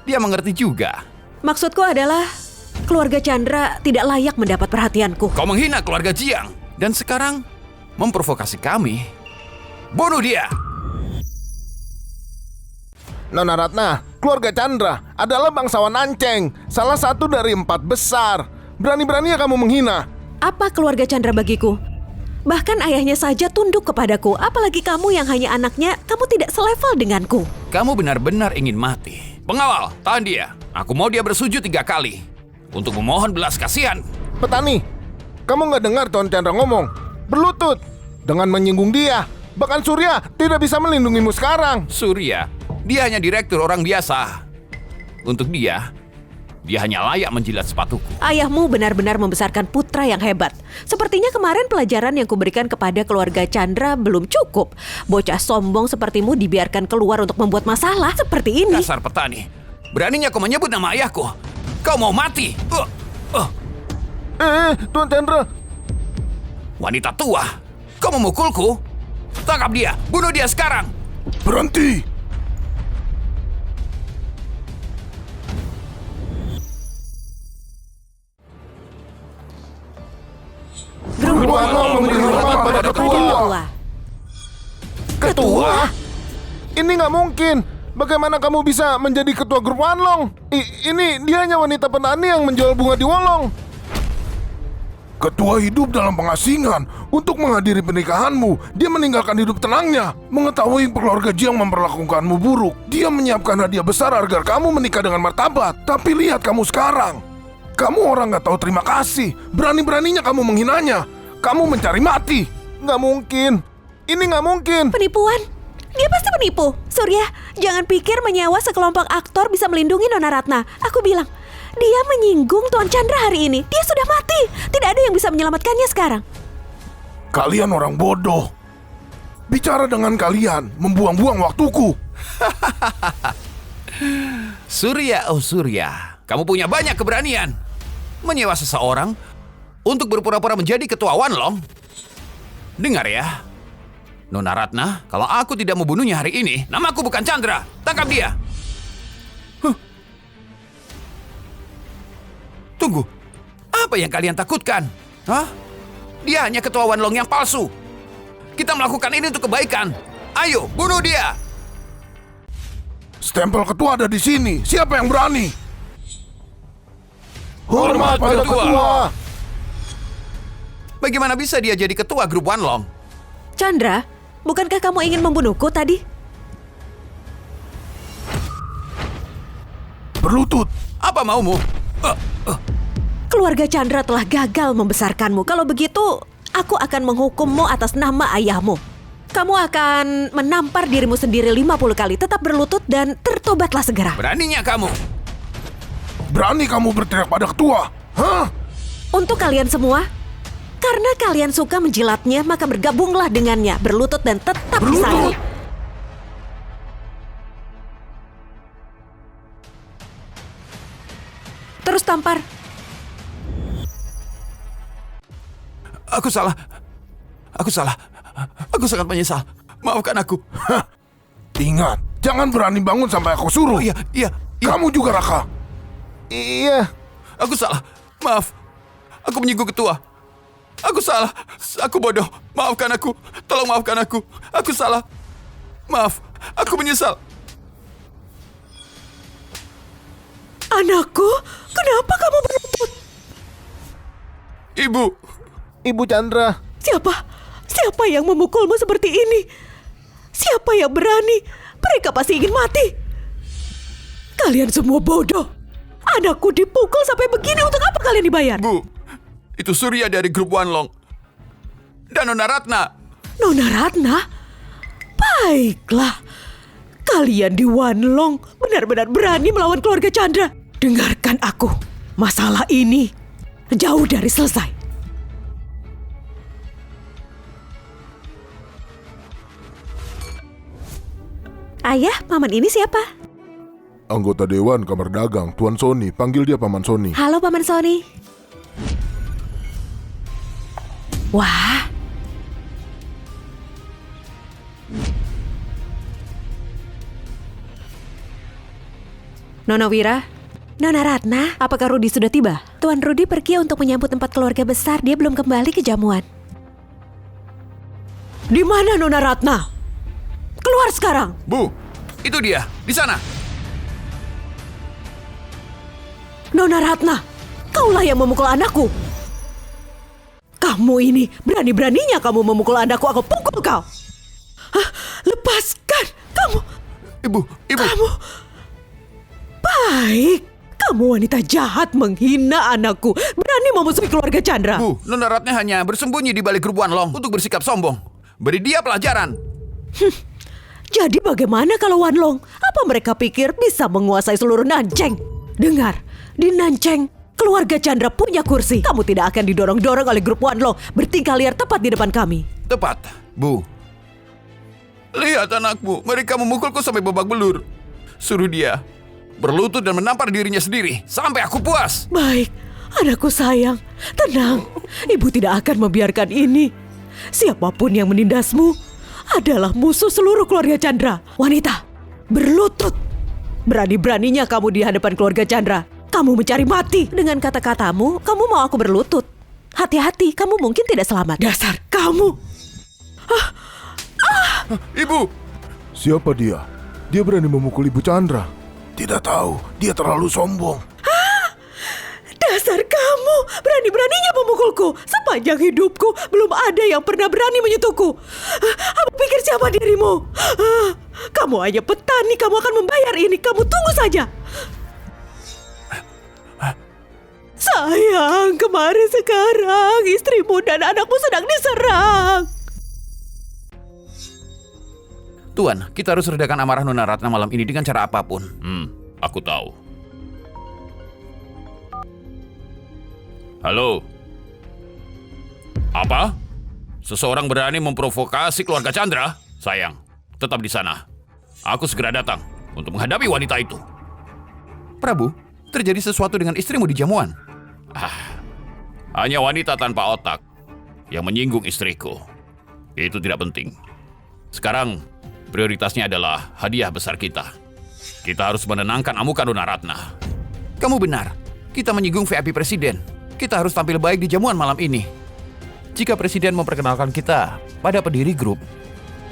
Dia mengerti juga. Maksudku adalah keluarga Chandra tidak layak mendapat perhatianku. Kau menghina keluarga Jiang dan sekarang memprovokasi kami. Bunuh dia! Nona Ratna, keluarga Chandra adalah bangsawan Anceng, salah satu dari 4 besar. Berani-beraninya kamu menghina. Apa keluarga Chandra bagiku? Bahkan ayahnya saja tunduk kepadaku. Apalagi kamu yang hanya anaknya, kamu tidak selevel denganku. Kamu benar-benar ingin mati. Pengawal, tahan dia. Aku mau dia bersujud 3 kali untuk memohon belas kasihan. Petani, kamu nggak dengar Tuan Chandra ngomong? Berlutut dengan menyinggung dia. Bahkan Surya tidak bisa melindungimu sekarang. Surya, dia hanya direktur orang biasa. Untuk dia, Dia hanya layak menjilat sepatuku. Ayahmu benar-benar membesarkan putra yang hebat. Sepertinya kemarin pelajaran yang kuberikan kepada keluarga Chandra belum cukup. Bocah sombong sepertimu dibiarkan keluar untuk membuat masalah seperti ini. Dasar petani. Beraninya kau menyebut nama ayahku. Kau mau mati. Tuan Chandra. Wanita tua. Kau memukulku. Tangkap dia. Bunuh dia sekarang. Berhenti! Grup Wanlong memberi hormat pada ketua. Ketua? Ini nggak mungkin. Bagaimana kamu bisa menjadi ketua grup Wanlong? Ini dia hanya wanita petani yang menjual bunga di Wolong. Ketua hidup dalam pengasingan. Untuk menghadiri pernikahanmu, dia meninggalkan hidup tenangnya. Mengetahui keluarga Jiang memperlakukanmu buruk, dia menyiapkan hadiah besar agar kamu menikah dengan martabat. Tapi lihat kamu sekarang. Kamu orang nggak tahu terima kasih. Berani-beraninya kamu menghinanya. Kamu mencari mati. Nggak mungkin. Ini nggak mungkin. Penipuan. Dia pasti penipu. Surya, jangan pikir menyewa sekelompok aktor bisa melindungi Nona Ratna. Aku bilang, dia menyinggung Tuan Chandra hari ini. Dia sudah mati. Tidak ada yang bisa menyelamatkannya sekarang. Kalian orang bodoh. Bicara dengan kalian membuang-buang waktuku. Surya, oh Surya. Kamu punya banyak keberanian. Menyewa seseorang untuk berpura-pura menjadi ketua Wanlong. Dengar ya. Nona Ratna, kalau aku tidak membunuhnya hari ini, namaku bukan Chandra. Tangkap dia. Tunggu. Apa yang kalian takutkan? Hah? Dia hanya ketua Wanlong yang palsu. Kita melakukan ini untuk kebaikan. Ayo, bunuh dia. Stempel ketua ada di sini. Siapa yang berani? Hormat pada ketua. Bagaimana bisa dia jadi ketua grup Wanlong? Chandra, bukankah kamu ingin membunuhku tadi? Berlutut. Apa maumu? Keluarga Chandra telah gagal membesarkanmu. Kalau begitu, aku akan menghukummu atas nama ayahmu. Kamu akan menampar dirimu sendiri 50 kali. Tetap berlutut dan tertobatlah segera. Beraninya kamu. Berani kamu berteriak pada ketua? Hah? Untuk kalian semua, karena kalian suka menjilatnya, maka bergabunglah dengannya. Berlutut dan tetap di sana. Berlutut. Terus tampar. Aku salah. Aku salah. Aku sangat menyesal. Maafkan aku. Ingat, jangan berani bangun sampai aku suruh. Iya. Kamu juga, Raka. Iya. Aku salah. Maaf. Aku menyinggung ketua. Aku salah. Aku bodoh. Maafkan aku. Tolong maafkan aku. Aku salah. Maaf. Aku menyesal. Anakku, kenapa kamu berlutut? Ibu. Ibu Chandra. Siapa yang memukulmu seperti ini? Siapa yang berani? Mereka pasti ingin mati. Kalian semua bodoh. Anakku dipukul sampai begini, untuk apa kalian dibayar? Bu. Itu Surya dari grup Wanlong. Dan Nona Ratna. Nona Ratna? Baiklah. Kalian di Wanlong benar-benar berani melawan keluarga Chandra. Dengarkan aku. Masalah ini jauh dari selesai. Ayah, paman ini siapa? Anggota Dewan Kamar Dagang, Tuan Sony. Panggil dia Paman Sony. Halo, Paman Sony. Wah. Nona Wira, Nona Ratna, apakah Rudi sudah tiba? Tuan Rudi pergi untuk menyambut tempat keluarga besar. Dia belum kembali ke jamuan. Di mana Nona Ratna? Keluar sekarang. Bu, itu dia. Di sana. Nona Ratna, kaulah yang memukul anakku. Kamu ini berani-beraninya kamu memukul anakku. Aku pukul kau. Hah? Lepaskan kamu. Ibu. Kamu baik. Kamu wanita jahat menghina anakku. Berani memusuhi keluarga Chandra. Bu, Nona Ratna hanya bersembunyi di balik grup Wanlong untuk bersikap sombong. Beri dia pelajaran. Jadi bagaimana kalau Wanlong? Apa mereka pikir bisa menguasai seluruh Nanjing? Dengar, di Nanceng, keluarga Chandra punya kursi. Kamu tidak akan didorong-dorong oleh grup Wanlong bertingkah liar tepat di depan kami. Tepat, Bu. Lihat anakmu, mereka memukulku sampai babak belur. Suruh dia berlutut dan menampar dirinya sendiri sampai aku puas. Baik, anakku sayang, tenang. Ibu tidak akan membiarkan ini. Siapapun yang menindasmu adalah musuh seluruh keluarga Chandra. Wanita, berlutut. Berani-beraninya kamu di hadapan keluarga Chandra. Kamu mencari mati. Dengan kata-katamu, kamu mau aku berlutut. Hati-hati, kamu mungkin tidak selamat. Dasar kamu. Ibu, Siapa dia? Dia berani memukul Ibu Chandra. Tidak tahu, dia terlalu sombong. Dasar kamu, berani-beraninya memukulku. Sepanjang hidupku, belum ada yang pernah berani menyentuhku. Kamu pikir siapa dirimu? Kamu hanya petani, kamu akan membayar ini. Kamu tunggu saja. Sayang, kemarin sekarang istrimu dan anakmu sedang diserang. Tuan, kita harus redakan amarah Nona Ratna malam ini dengan cara apapun. Aku tahu. Halo? Apa? Seseorang berani memprovokasi keluarga Chandra? Sayang, tetap di sana. Aku segera datang untuk menghadapi wanita itu. Prabu, terjadi sesuatu dengan istrimu di jamuan. Hanya wanita tanpa otak yang menyinggung istriku. Itu tidak penting. Sekarang, prioritasnya adalah hadiah besar kita. Kita harus menenangkan amukan Nona Ratna. Kamu benar, kita menyinggung VIP Presiden. Kita harus tampil baik di jamuan malam ini. Jika Presiden memperkenalkan kita pada pendiri grup,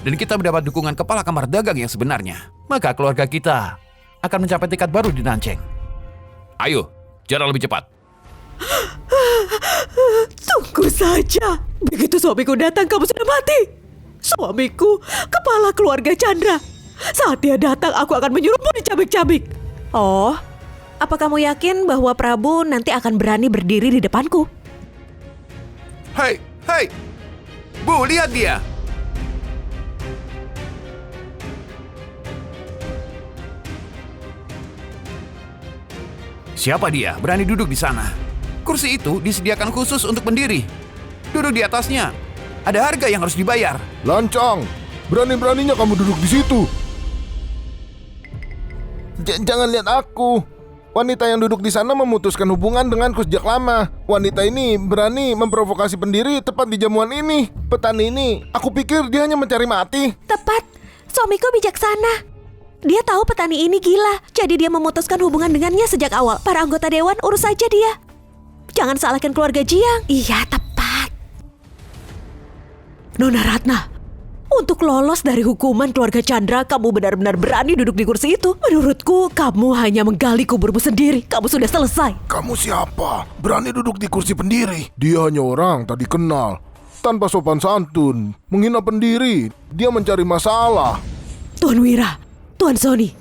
dan kita mendapat dukungan kepala kamar dagang yang sebenarnya, maka keluarga kita akan mencapai tingkat baru di Nanceng. Ayo, jalan lebih cepat. Tunggu saja. Begitu suamiku datang, kamu sudah mati. Suamiku, kepala keluarga Chandra. Saat dia datang, aku akan menyuruhmu dicabik-cabik. Oh, apa kamu yakin bahwa Prabu nanti akan berani berdiri di depanku? Hei, Bu, lihat dia. Siapa dia? Berani duduk di sana. Kursi itu disediakan khusus untuk pendiri. Duduk di atasnya. Ada harga yang harus dibayar. Lancang, berani-beraninya kamu duduk di situ. Jangan lihat aku. Wanita yang duduk di sana memutuskan hubungan denganku sejak lama. Wanita ini berani memprovokasi pendiri tepat di jamuan ini. Petani ini, aku pikir dia hanya mencari mati. Tepat, suamiku bijaksana. Dia tahu petani ini gila, jadi dia memutuskan hubungan dengannya sejak awal. Para anggota dewan urus saja dia. Jangan salahkan keluarga Jiang. Iya, tepat. Nona Ratna, untuk lolos dari hukuman keluarga Chandra, kamu benar-benar berani duduk di kursi itu. Menurutku, kamu hanya menggali kuburmu sendiri. Kamu sudah selesai. Kamu siapa? Berani duduk di kursi pendiri? Dia hanya orang tak dikenal. Tanpa sopan santun, menghina pendiri. Dia mencari masalah. Tuan Wira, Tuan Sony,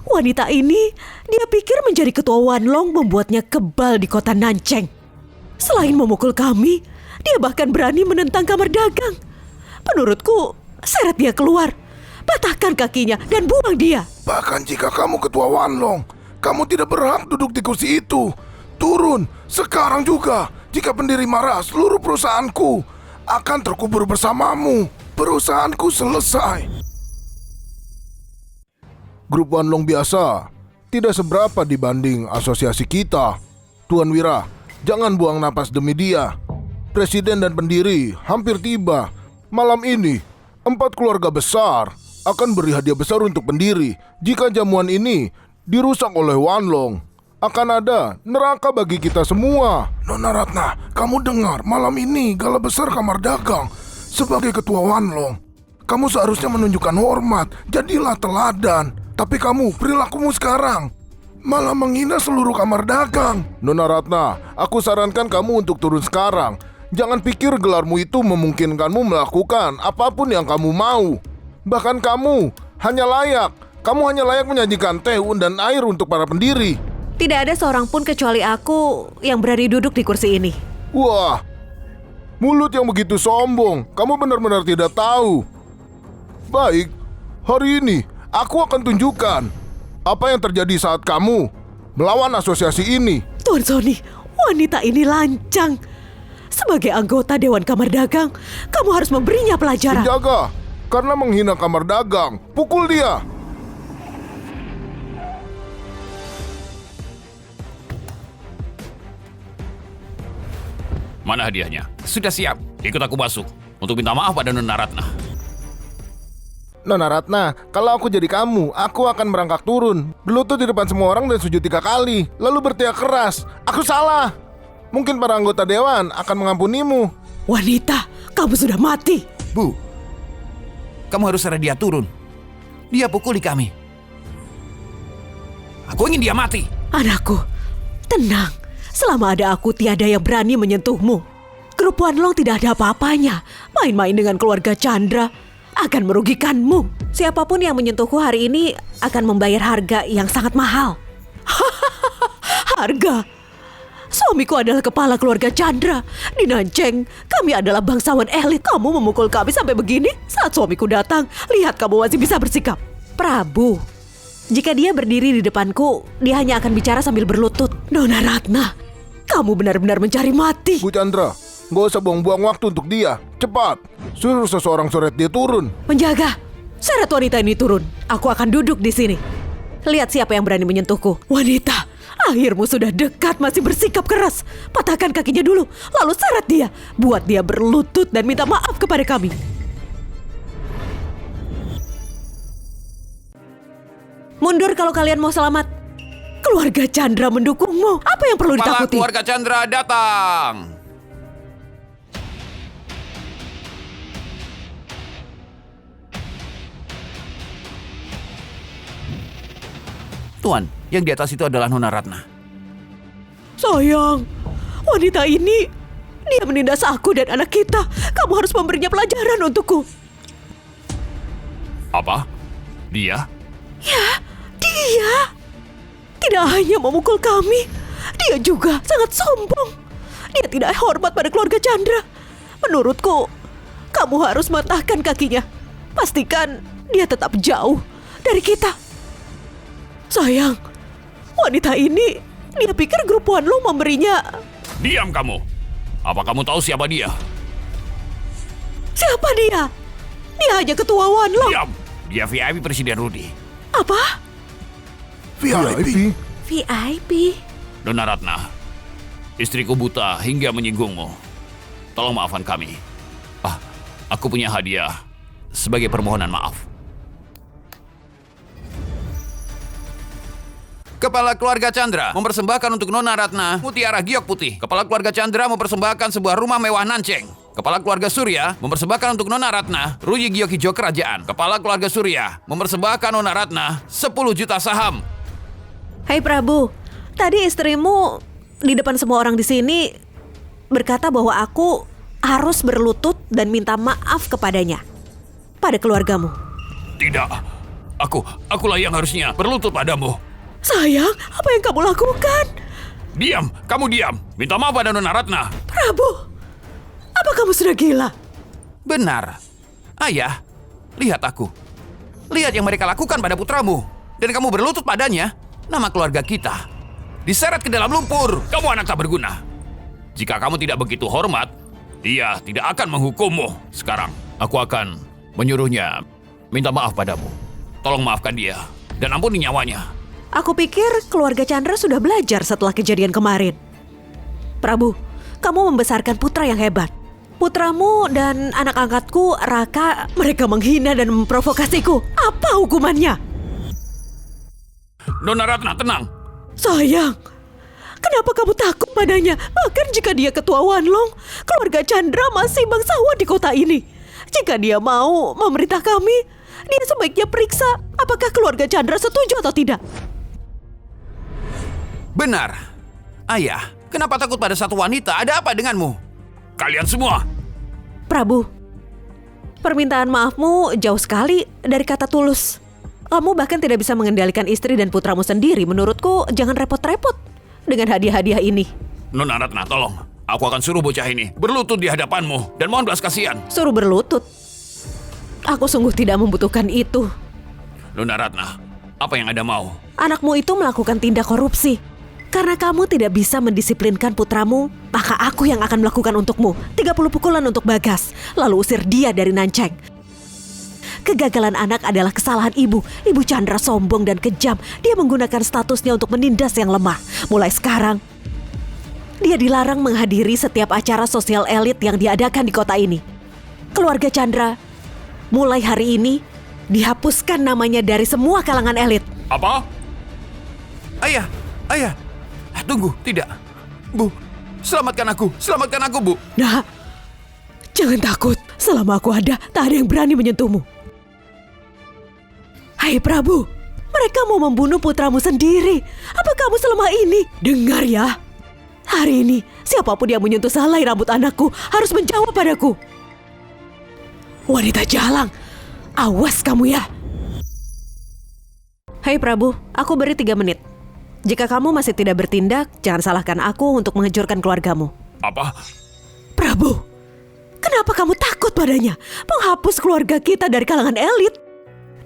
wanita ini dia pikir menjadi ketua Wanlong membuatnya kebal di kota Nanceng. Selain memukul kami, dia bahkan berani menentang kamar dagang. Menurutku, seret dia keluar, patahkan kakinya dan buang dia. Bahkan jika kamu ketua Wanlong, kamu tidak berhak duduk di kursi itu. Turun, sekarang juga. Jika pendiri marah, seluruh perusahaanku akan terkubur bersamamu. Perusahaanku selesai. Grup Wanlong biasa tidak seberapa dibanding asosiasi kita. Tuan Wira, jangan buang napas demi dia. Presiden dan pendiri hampir tiba. Malam ini, 4 keluarga besar akan beri hadiah besar untuk pendiri. Jika jamuan ini dirusak oleh Wanlong, akan ada neraka bagi kita semua. Nona Ratna, kamu dengar, malam ini gala besar kamar dagang. Sebagai ketua Wanlong, kamu seharusnya menunjukkan hormat. Jadilah teladan. Tapi kamu, perilakumu sekarang malah menghina seluruh kamar dagang. Nona Ratna, aku sarankan kamu untuk turun sekarang. Jangan pikir gelarmu itu memungkinkanmu melakukan apapun yang kamu mau. Bahkan kamu hanya layak menyajikan teh dan air untuk para pendiri. Tidak ada seorang pun kecuali aku yang berani duduk di kursi ini. Wah, mulut yang begitu sombong. Kamu benar-benar tidak tahu. Baik, hari ini aku akan tunjukkan apa yang terjadi saat kamu melawan asosiasi ini. Tuan Sony, wanita ini lancang. Sebagai anggota Dewan Kamar Dagang, kamu harus memberinya pelajaran. Penjaga, karena menghina kamar dagang, pukul dia. Mana hadiahnya? Sudah siap. Ikut aku masuk untuk minta maaf pada Nona Ratna. Nona Ratna, kalau aku jadi kamu, aku akan merangkak turun, berlutut di depan semua orang dan sujud 3 kali, lalu berteriak keras, aku salah. Mungkin para anggota dewan akan mengampunimu. Wanita, kamu sudah mati. Bu, kamu harus suruh dia turun. Dia pukuli kami. Aku ingin dia mati. Anakku, tenang. Selama ada aku, tiada yang berani menyentuhmu. Grup Wanlong tidak ada apa-apanya. Main-main dengan keluarga Chandra akan merugikanmu. Siapapun yang menyentuhku hari ini akan membayar harga yang sangat mahal. Harga? Suamiku adalah kepala keluarga Chandra. Di Nancheng, kami adalah bangsawan elit. Kamu memukul kami sampai begini? Saat suamiku datang, lihat kamu masih bisa bersikap. Prabu, jika dia berdiri di depanku, dia hanya akan bicara sambil berlutut. Nona Ratna, kamu benar-benar mencari mati. Bu Chandra, gak usah buang-buang waktu untuk dia. Cepat, suruh seseorang seret dia turun. Penjaga, seret wanita ini turun. Aku akan duduk di sini. Lihat siapa yang berani menyentuhku. Wanita, akhirmu sudah dekat masih bersikap keras. Patahkan kakinya dulu, lalu seret dia. Buat dia berlutut dan minta maaf kepada kami. Mundur kalau kalian mau selamat. Keluarga Chandra mendukungmu. Apa yang perlu Kepala ditakuti? keluarga Chandra datang. Tuan, yang di atas itu adalah Nona Ratna. Sayang, wanita ini, dia menindas aku dan anak kita. Kamu harus memberinya pelajaran untukku. Apa? Dia? Ya, dia. Tidak hanya memukul kami, dia juga sangat sombong. Dia tidak hormat pada keluarga Chandra. Menurutku, kamu harus matahkan kakinya. Pastikan dia tetap jauh dari kita. Sayang, wanita ini, dia pikir grup Wanlong memberinya. Diam kamu. Apa kamu tahu siapa dia? Siapa dia? Dia hanya ketua Wanlong. Diam. Dia VIP Presiden Rudy. Apa? VIP? VIP. Nona Ratna, istriku buta hingga menyinggungmu. Tolong maafkan kami. Aku punya hadiah sebagai permohonan maaf. Kepala keluarga Chandra mempersembahkan untuk Nona Ratna mutiara giok putih. Kepala keluarga Chandra mempersembahkan sebuah rumah mewah Nancheng. Kepala keluarga Surya mempersembahkan untuk Nona Ratna ruyi giok hijau kerajaan. Kepala keluarga Surya mempersembahkan Nona Ratna 10 juta saham. Hai Prabu, tadi istrimu di depan semua orang di sini berkata bahwa aku harus berlutut dan minta maaf kepadanya, pada keluargamu. Tidak, akulah yang harusnya berlutut padamu. Sayang, apa yang kamu lakukan? Diam, kamu diam. Minta maaf pada Nona Ratna. Prabu, apa kamu sudah gila? Benar. Ayah, lihat aku. Lihat yang mereka lakukan pada putramu. Dan kamu berlutut padanya. Nama keluarga kita diseret ke dalam lumpur. Kamu anak tak berguna. Jika kamu tidak begitu hormat, dia tidak akan menghukummu. Sekarang, aku akan menyuruhnya minta maaf padamu. Tolong maafkan dia dan ampuni nyawanya. Aku pikir keluarga Chandra sudah belajar setelah kejadian kemarin. Prabu, kamu membesarkan putra yang hebat. Putramu dan anak angkatku, Raka, Mereka menghina dan memprovokasiku. Apa hukumannya? Nona Ratna, tenang. Sayang, kenapa kamu takut padanya? Bahkan jika dia ketua Wanlong, keluarga Chandra masih bangsawan di kota ini. Jika dia mau memerintah kami, dia sebaiknya periksa apakah keluarga Chandra setuju atau tidak. Benar. Ayah, kenapa takut pada satu wanita? Ada apa denganmu? Kalian semua. Prabu, permintaan maafmu jauh sekali dari kata tulus. Kamu bahkan tidak bisa mengendalikan istri dan putramu sendiri. Menurutku jangan repot-repot dengan hadiah-hadiah ini. Nona Ratna, tolong. Aku akan suruh bocah ini berlutut di hadapanmu dan mohon belas kasihan. Suruh berlutut. Aku sungguh tidak membutuhkan itu. Nona Ratna, Apa yang Anda mau? Anakmu itu melakukan tindak korupsi. Karena kamu tidak bisa mendisiplinkan putramu, maka aku yang akan melakukan untukmu. 30 pukulan untuk Bagas, lalu usir dia dari Nanceng. Kegagalan anak adalah kesalahan ibu. Ibu Chandra sombong dan kejam. Dia menggunakan statusnya untuk menindas yang lemah. Mulai sekarang, dia dilarang menghadiri setiap acara sosial elit yang diadakan di kota ini. Keluarga Chandra, mulai hari ini, dihapuskan namanya dari semua kalangan elit. Apa? Ayah, ayah. Tunggu, tidak. Bu, selamatkan aku, Bu. Nah, jangan takut. Selama aku ada, tak ada yang berani menyentuhmu. Hai Prabu, mereka mau membunuh putramu sendiri. Apa kamu selama ini? Dengar ya. Hari ini, siapapun yang menyentuh selai rambut anakku harus menjawab padaku. Wanita jalang, awas kamu ya. Hai Prabu, aku beri 3 menit. Jika kamu masih tidak bertindak, jangan salahkan aku untuk menghancurkan keluargamu. Apa? Prabu, kenapa kamu takut padanya? Menghapus keluarga kita dari kalangan elit.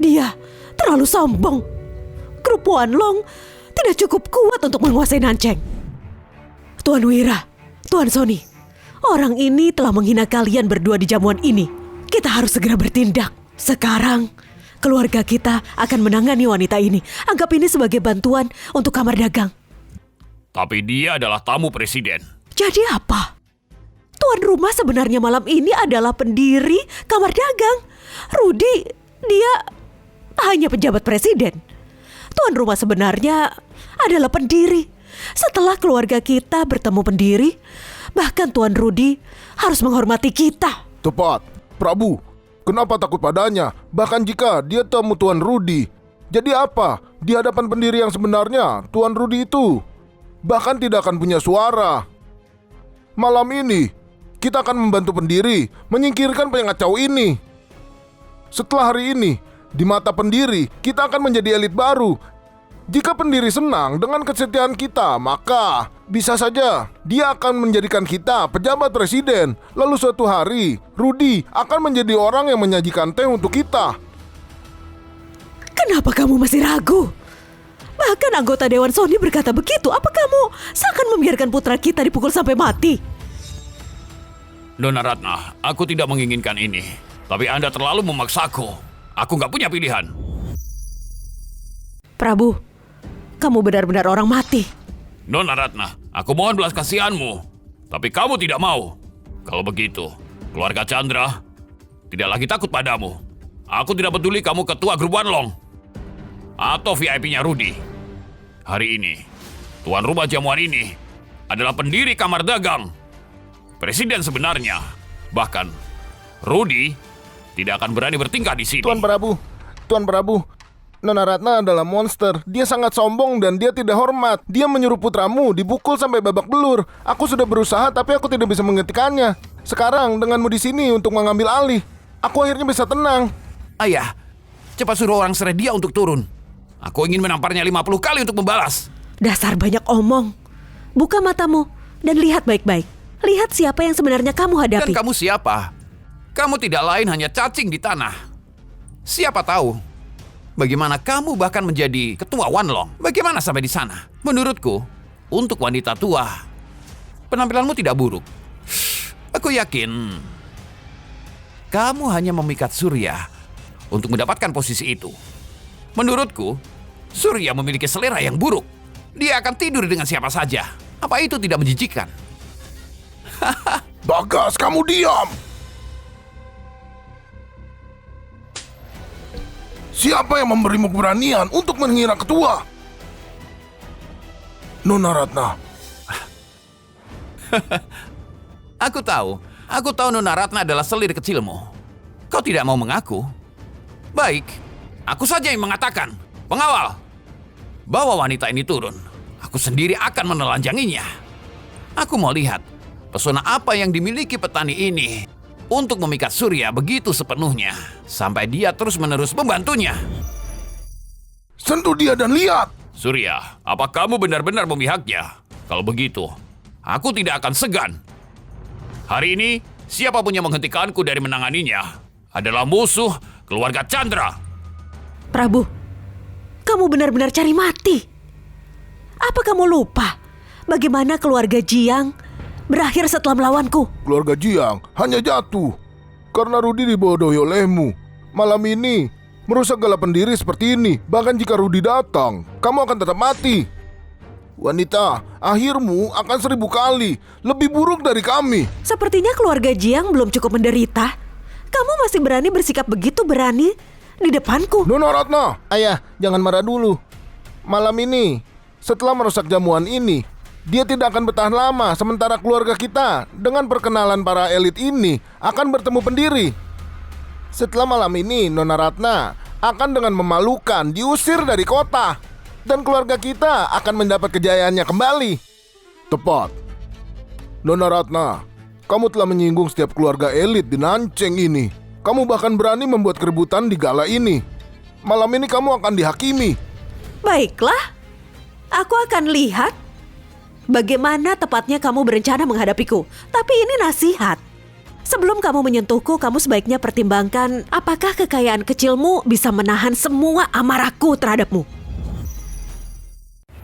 Dia terlalu sombong. Grup Wanlong tidak cukup kuat untuk menguasai Nanceng. Tuan Wira, Tuan Sony, orang ini telah menghina kalian berdua di jamuan ini. Kita harus segera bertindak. Sekarang, keluarga kita akan menangani wanita ini. Anggap ini sebagai bantuan untuk kamar dagang. Tapi dia adalah tamu presiden. Jadi apa? Tuan rumah sebenarnya malam ini adalah pendiri kamar dagang. Rudi, dia hanya pejabat presiden. Tuan rumah sebenarnya adalah pendiri. Setelah keluarga kita bertemu pendiri, bahkan Tuan Rudi harus menghormati kita. Tepat, Prabu. Kenapa takut padanya? Bahkan jika dia tamu Tuan Rudi. Jadi apa? Di hadapan pendiri yang sebenarnya, Tuan Rudi itu bahkan tidak akan punya suara. Malam ini, kita akan membantu pendiri menyingkirkan pengacau ini. Setelah hari ini, di mata pendiri, kita akan menjadi elit baru. Jika pendiri senang dengan kesetiaan kita, maka bisa saja dia akan menjadikan kita pejabat presiden. Lalu suatu hari, Rudi akan menjadi orang yang menyajikan teh untuk kita. Kenapa kamu masih ragu? Bahkan anggota Dewan Sony berkata begitu. Apa kamu seakan membiarkan putra kita dipukul sampai mati? Nona Ratna, aku tidak menginginkan ini. Tapi Anda terlalu memaksaku. Aku nggak punya pilihan. Prabu, kamu benar-benar orang mati. Nona Ratna, aku mohon belas kasihanmu. Tapi kamu tidak mau. Kalau begitu, keluarga Chandra tidak lagi takut padamu. Aku tidak peduli kamu ketua grup Wanlong atau VIP-nya Rudi. Hari ini, tuan rumah jamuan ini adalah pendiri kamar dagang. Presiden sebenarnya. Bahkan, Rudi tidak akan berani bertingkah di sini. Tuan Prabu, Nona Ratna adalah monster. Dia sangat sombong dan dia tidak hormat. Dia menyuruh putramu dipukul sampai babak belur. Aku sudah berusaha tapi aku tidak bisa menghentikannya. Sekarang denganmu di sini untuk mengambil alih, aku akhirnya bisa tenang. Ayah, cepat suruh orang Sredia untuk turun. Aku ingin menamparnya 50 kali untuk membalas. Dasar banyak omong. Buka matamu dan lihat baik-baik. Lihat siapa yang sebenarnya kamu hadapi. Dan kamu siapa? Kamu tidak lain hanya cacing di tanah. Siapa tahu bagaimana kamu bahkan menjadi ketua Wanlong. Bagaimana sampai di sana? Menurutku, untuk wanita tua, penampilanmu tidak buruk. Aku yakin kamu hanya memikat Surya untuk mendapatkan posisi itu. Menurutku, Surya memiliki selera yang buruk. Dia akan tidur dengan siapa saja. Apa itu tidak menjijikan? Bagas, kamu diam. Siapa yang memberimu keberanian untuk menghina ketua? Nona Ratna. Aku tahu Nona Ratna adalah selir kecilmu. Kau tidak mau mengaku? Baik, aku saja yang mengatakan. Pengawal, bawa wanita ini turun. Aku sendiri akan menelanjanginya. Aku mau lihat pesona apa yang dimiliki petani ini untuk memikat Surya begitu sepenuhnya sampai dia terus-menerus membantunya. Sentuh dia dan lihat. Surya, apa kamu benar-benar memihaknya? Kalau begitu, aku tidak akan segan. Hari ini, siapapun yang menghentikanku dari menanganinya adalah musuh keluarga Chandra. Prabu, Kamu benar-benar cari mati. Apa kamu lupa bagaimana keluarga Jiang berakhir setelah melawanku? Keluarga Jiang hanya jatuh karena Rudi dibodohi olehmu. Malam ini merusak gala pendiri seperti ini. Bahkan jika Rudi datang, kamu akan tetap mati. Wanita, akhirmu akan 1000 kali lebih buruk dari kami. Sepertinya keluarga Jiang belum cukup menderita. Kamu masih berani bersikap begitu berani di depanku. Nona Ratna, Ayah, jangan marah dulu. Malam ini, setelah merusak jamuan ini, dia tidak akan bertahan lama. Sementara keluarga kita, dengan perkenalan para elit ini, akan bertemu pendiri. Setelah malam ini, Nona Ratna akan dengan memalukan diusir dari kota. Dan keluarga kita akan mendapat kejayaannya kembali. tepat. Nona Ratna, kamu telah menyinggung setiap keluarga elit di Nanceng ini. Kamu bahkan berani membuat keributan di gala ini. Malam ini kamu akan dihakimi. Baiklah, aku akan lihat bagaimana tepatnya kamu berencana menghadapiku. Tapi ini nasihat. Sebelum kamu menyentuhku, kamu sebaiknya pertimbangkan apakah kekayaan kecilmu bisa menahan semua amarahku terhadapmu.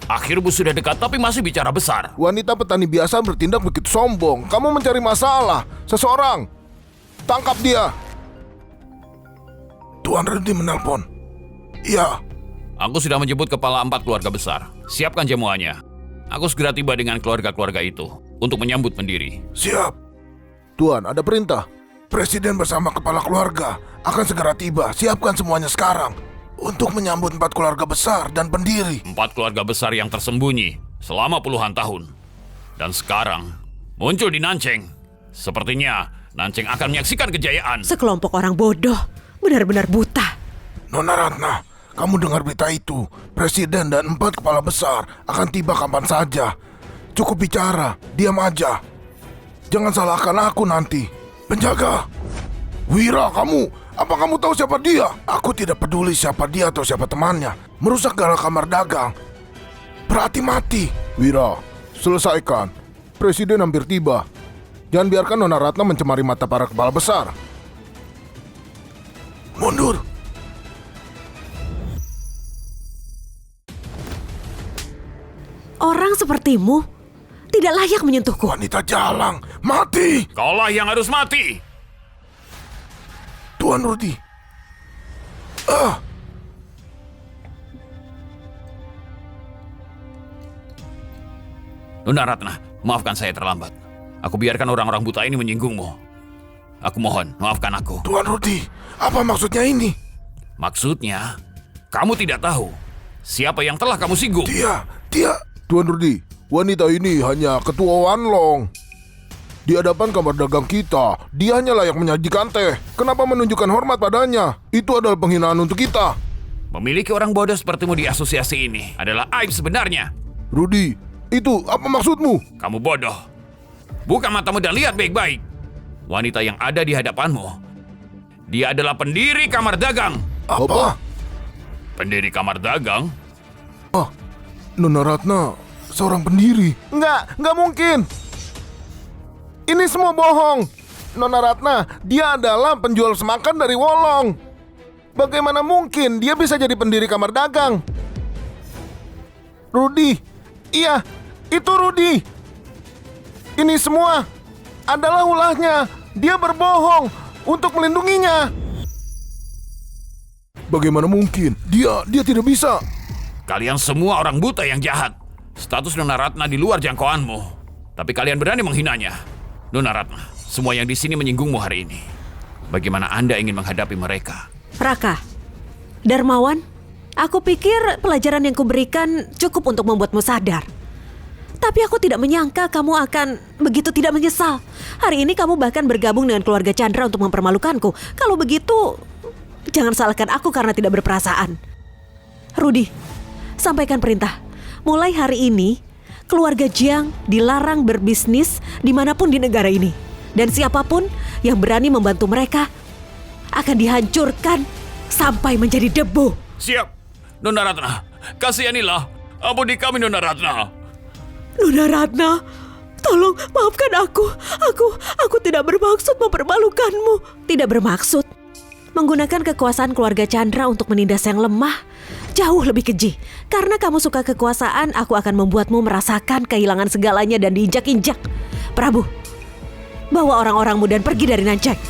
Akhirmu sudah dekat tapi masih bicara besar. Wanita petani biasa bertindak begitu sombong. Kamu mencari masalah. Seseorang, tangkap dia. Tuan Rudi menelpon. Iya. Aku sudah menjemput kepala 4 keluarga besar. Siapkan jamuannya. Aku segera tiba dengan keluarga-keluarga itu untuk menyambut pendiri. Siap. Tuan, ada perintah. Presiden bersama kepala keluarga akan segera tiba. Siapkan semuanya sekarang untuk menyambut 4 keluarga besar dan pendiri. 4 keluarga besar yang tersembunyi selama puluhan tahun. Dan sekarang muncul di Nanceng. Sepertinya Nanceng akan menyaksikan kejayaan. Sekelompok orang bodoh, benar-benar buta. Nona Ratna, kamu dengar berita itu? Presiden dan 4 kepala besar akan tiba kapan saja. Cukup bicara, diam aja. Jangan salahkan aku nanti. Penjaga, Wira, apa kamu tahu siapa dia? Aku tidak peduli siapa dia atau siapa temannya. Merusak gala kamar dagang berarti mati. Wira, selesaikan. Presiden hampir tiba. Jangan biarkan Nona Ratna mencemari mata para kepala besar. Mundur. Orang sepertimu tidak layak menyentuhku. Wanita jalang, mati. Kaulah yang harus mati. Tuan Rudi. Nona Ratna, maafkan saya terlambat. Aku biarkan orang-orang buta ini menyinggungmu. Aku mohon, maafkan aku. Tuan Rudi, apa maksudnya ini? Maksudnya, kamu tidak tahu siapa yang telah kamu singgung. Dia. Tuan Rudi, wanita ini hanya ketua Wanlong. Di hadapan kamar dagang kita, dia hanya layak menyajikan teh. Kenapa menunjukkan hormat padanya? Itu adalah penghinaan untuk kita. Memiliki orang bodoh sepertimu di asosiasi ini adalah aib sebenarnya. Rudi, itu apa maksudmu? Kamu bodoh. Buka matamu dan lihat baik-baik. Wanita yang ada di hadapanmu, dia adalah pendiri kamar dagang. Apa? Pendiri kamar dagang? Nona Ratna, seorang pendiri. Nggak mungkin. Ini semua bohong. Nona Ratna, dia adalah penjual semakan dari Wolong. Bagaimana mungkin dia bisa jadi pendiri kamar dagang? Rudi, iya, itu Rudi. Ini semua adalah ulahnya. Dia berbohong untuk melindunginya. Bagaimana mungkin? Dia tidak bisa. Kalian semua orang buta yang jahat. Status Nona Ratna di luar jangkauanmu. Tapi kalian berani menghinanya. Nona Ratna, semua yang di sini menyinggungmu hari ini. Bagaimana Anda ingin menghadapi mereka? Raka, Darmawan, aku pikir pelajaran yang kuberikan cukup untuk membuatmu sadar. Tapi aku tidak menyangka kamu akan begitu tidak menyesal. Hari ini kamu bahkan bergabung dengan keluarga Chandra untuk mempermalukanku. Kalau begitu, jangan salahkan aku karena tidak berperasaan. Rudi, sampaikan perintah. Mulai hari ini, keluarga Jiang dilarang berbisnis dimanapun di negara ini. Dan siapapun yang berani membantu mereka akan dihancurkan sampai menjadi debu. Siap, Nona Ratna. Kasihanilah. Ampuni kami, Nona Ratna. Nona Ratna, tolong maafkan aku. Aku tidak bermaksud mempermalukanmu. Tidak bermaksud. Menggunakan kekuasaan keluarga Chandra untuk menindas yang lemah jauh lebih keji. Karena kamu suka kekuasaan, aku akan membuatmu merasakan kehilangan segalanya dan diinjak-injak. Prabu, bawa orang-orangmu dan pergi dari Nanceng.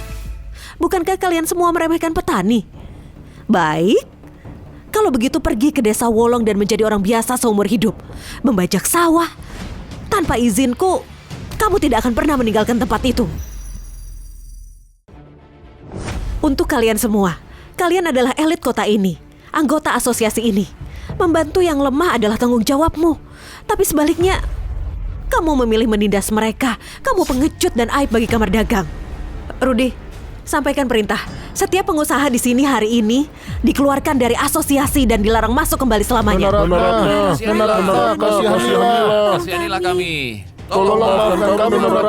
Bukankah kalian semua meremehkan petani? Baik, kalau begitu pergi ke desa Wolong dan menjadi orang biasa seumur hidup. Membajak sawah. Tanpa izinku, kamu tidak akan pernah meninggalkan tempat itu. Untuk kalian semua, kalian adalah elit kota ini, anggota asosiasi ini. Membantu yang lemah adalah tanggung jawabmu. Tapi sebaliknya, kamu memilih menindas mereka. Kamu pengecut dan aib bagi kamar dagang. Rudi, sampaikan perintah. Setiap pengusaha di sini hari ini dikeluarkan dari asosiasi dan dilarang masuk kembali selamanya. Kasihanilah kami. Tolonglah maafkan kami, Nona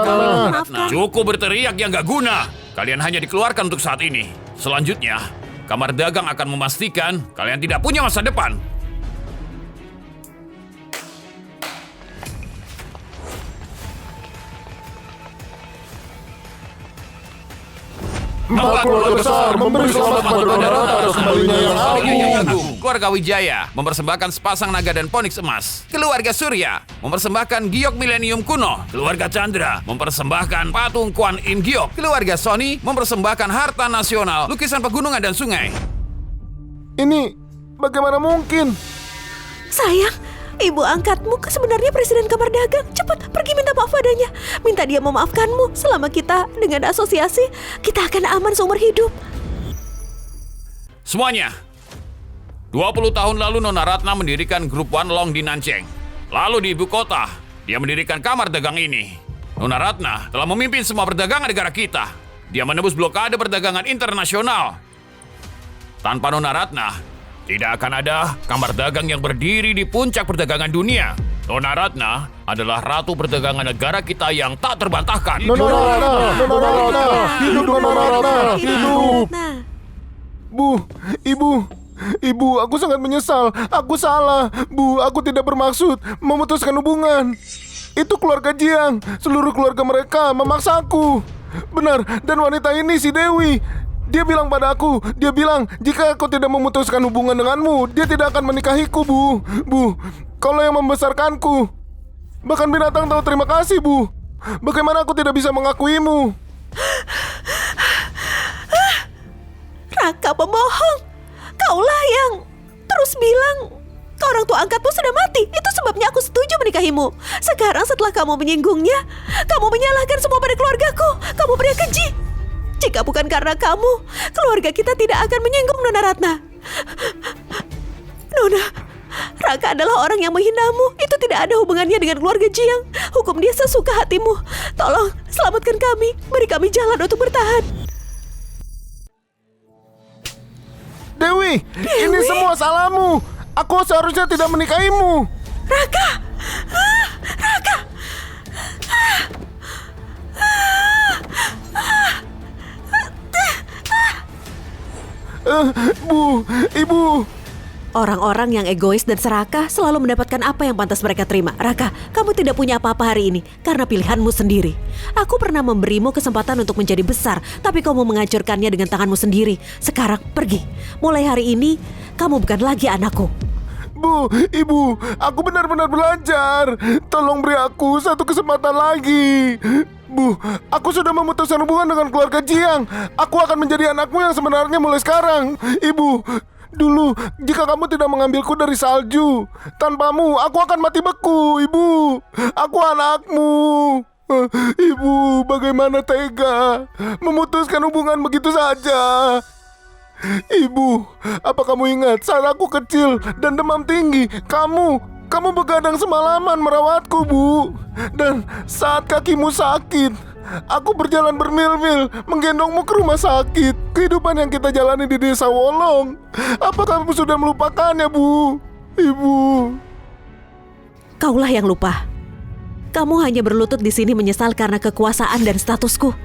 Ratna. Cukup berteriak yang gak guna. Kalian hanya dikeluarkan untuk saat ini. Selanjutnya, kamar dagang akan memastikan kalian tidak punya masa depan. Empat keluarga besar memberi selamat kepada Nona Ratna atas kembalinya yang agung. Keluarga Wijaya mempersembahkan sepasang naga dan poniks emas. Keluarga Surya mempersembahkan giok milenium kuno. Keluarga Chandra mempersembahkan patung Kuan Im giok. Keluarga Sony mempersembahkan harta nasional, lukisan pegunungan dan sungai. Ini bagaimana mungkin? Sayang, ibu angkatmu sebenarnya presiden kamar dagang. Cepat pergi minta maaf padanya. Minta dia memaafkanmu. Selama kita dengan asosiasi, kita akan aman seumur hidup. Semuanya, 20 tahun lalu Nona Ratna mendirikan grup Wanlong di Nanjing. Lalu di ibu kota, dia mendirikan kamar dagang ini. Nona Ratna telah memimpin semua perdagangan negara kita. Dia menembus blokade perdagangan internasional. Tanpa Nona Ratna, tidak akan ada kamar dagang yang berdiri di puncak perdagangan dunia. Nona Ratna adalah ratu perdagangan negara kita yang tak terbantahkan. Nona Ratna, Nona Ratna, hidup Nona Ratna, hidup. Nah, Bu, Ibu, aku sangat menyesal. Aku salah. Bu, aku tidak bermaksud memutuskan hubungan. Itu keluarga Jiang. Seluruh keluarga mereka memaksaku. Benar, dan wanita ini si Dewi. Dia bilang pada aku, dia bilang jika aku tidak memutuskan hubungan denganmu, dia tidak akan menikahiku, Bu. Bu, kaulah yang membesarkanku. Bahkan binatang tahu terima kasih, Bu. Bagaimana aku tidak bisa mengakuimu? Raka pembohong. Kaulah yang terus bilang orang tua angkatmu sudah mati. Itu sebabnya aku setuju menikahimu. Sekarang setelah kamu menyinggungnya, kamu menyalahkan semua pada keluargaku. Kamu pria keji. Jika bukan karena kamu, keluarga kita tidak akan menyinggung Nona Ratna. Nona, Raka adalah orang yang menghinamu. Itu tidak ada hubungannya dengan keluarga Jiang. Hukum dia sesuka hatimu. Tolong, selamatkan kami. Beri kami jalan untuk bertahan. Dewi, ini semua salahmu. Aku seharusnya tidak menikahimu. Raka! Raka! Bu, Ibu. Orang-orang yang egois dan serakah selalu mendapatkan apa yang pantas mereka terima. Raka, kamu tidak punya apa-apa hari ini karena pilihanmu sendiri. Aku pernah memberimu kesempatan untuk menjadi besar, tapi kamu menghancurkannya dengan tanganmu sendiri. Sekarang pergi. Mulai hari ini, kamu bukan lagi anakku. Bu, Ibu, aku benar-benar belajar. Tolong beri aku satu kesempatan lagi. Bu, aku sudah memutuskan hubungan dengan keluarga Jiang. Aku akan menjadi anakmu yang sebenarnya mulai sekarang. Ibu, dulu jika kamu tidak mengambilku dari salju, tanpamu aku akan mati beku. Ibu, aku anakmu. Ibu, bagaimana tega memutuskan hubungan begitu saja? Ibu, apa kamu ingat saat aku kecil dan demam tinggi, kamu begadang semalaman merawatku, Bu. Dan saat kakimu sakit, aku berjalan bermil-mil menggendongmu ke rumah sakit. Kehidupan yang kita jalani di desa Wolong, apa kamu sudah melupakannya, Bu? Ibu. Kaulah yang lupa. Kamu hanya berlutut di sini menyesal karena kekuasaan dan statusku.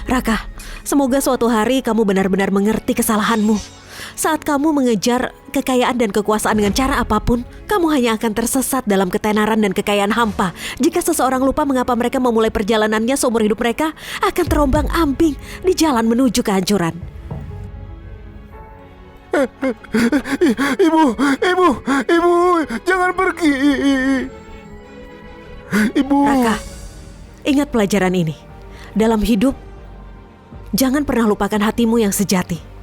Raka, semoga suatu hari kamu benar-benar mengerti kesalahanmu. Saat kamu mengejar kekayaan dan kekuasaan dengan cara apapun, kamu hanya akan tersesat dalam ketenaran dan kekayaan hampa. Jika seseorang lupa mengapa mereka memulai perjalanannya seumur hidup mereka, akan terombang-ambing di jalan menuju kehancuran. Ibu, jangan pergi. Ibu. Raka, ingat pelajaran ini. Dalam hidup, jangan pernah lupakan hatimu yang sejati.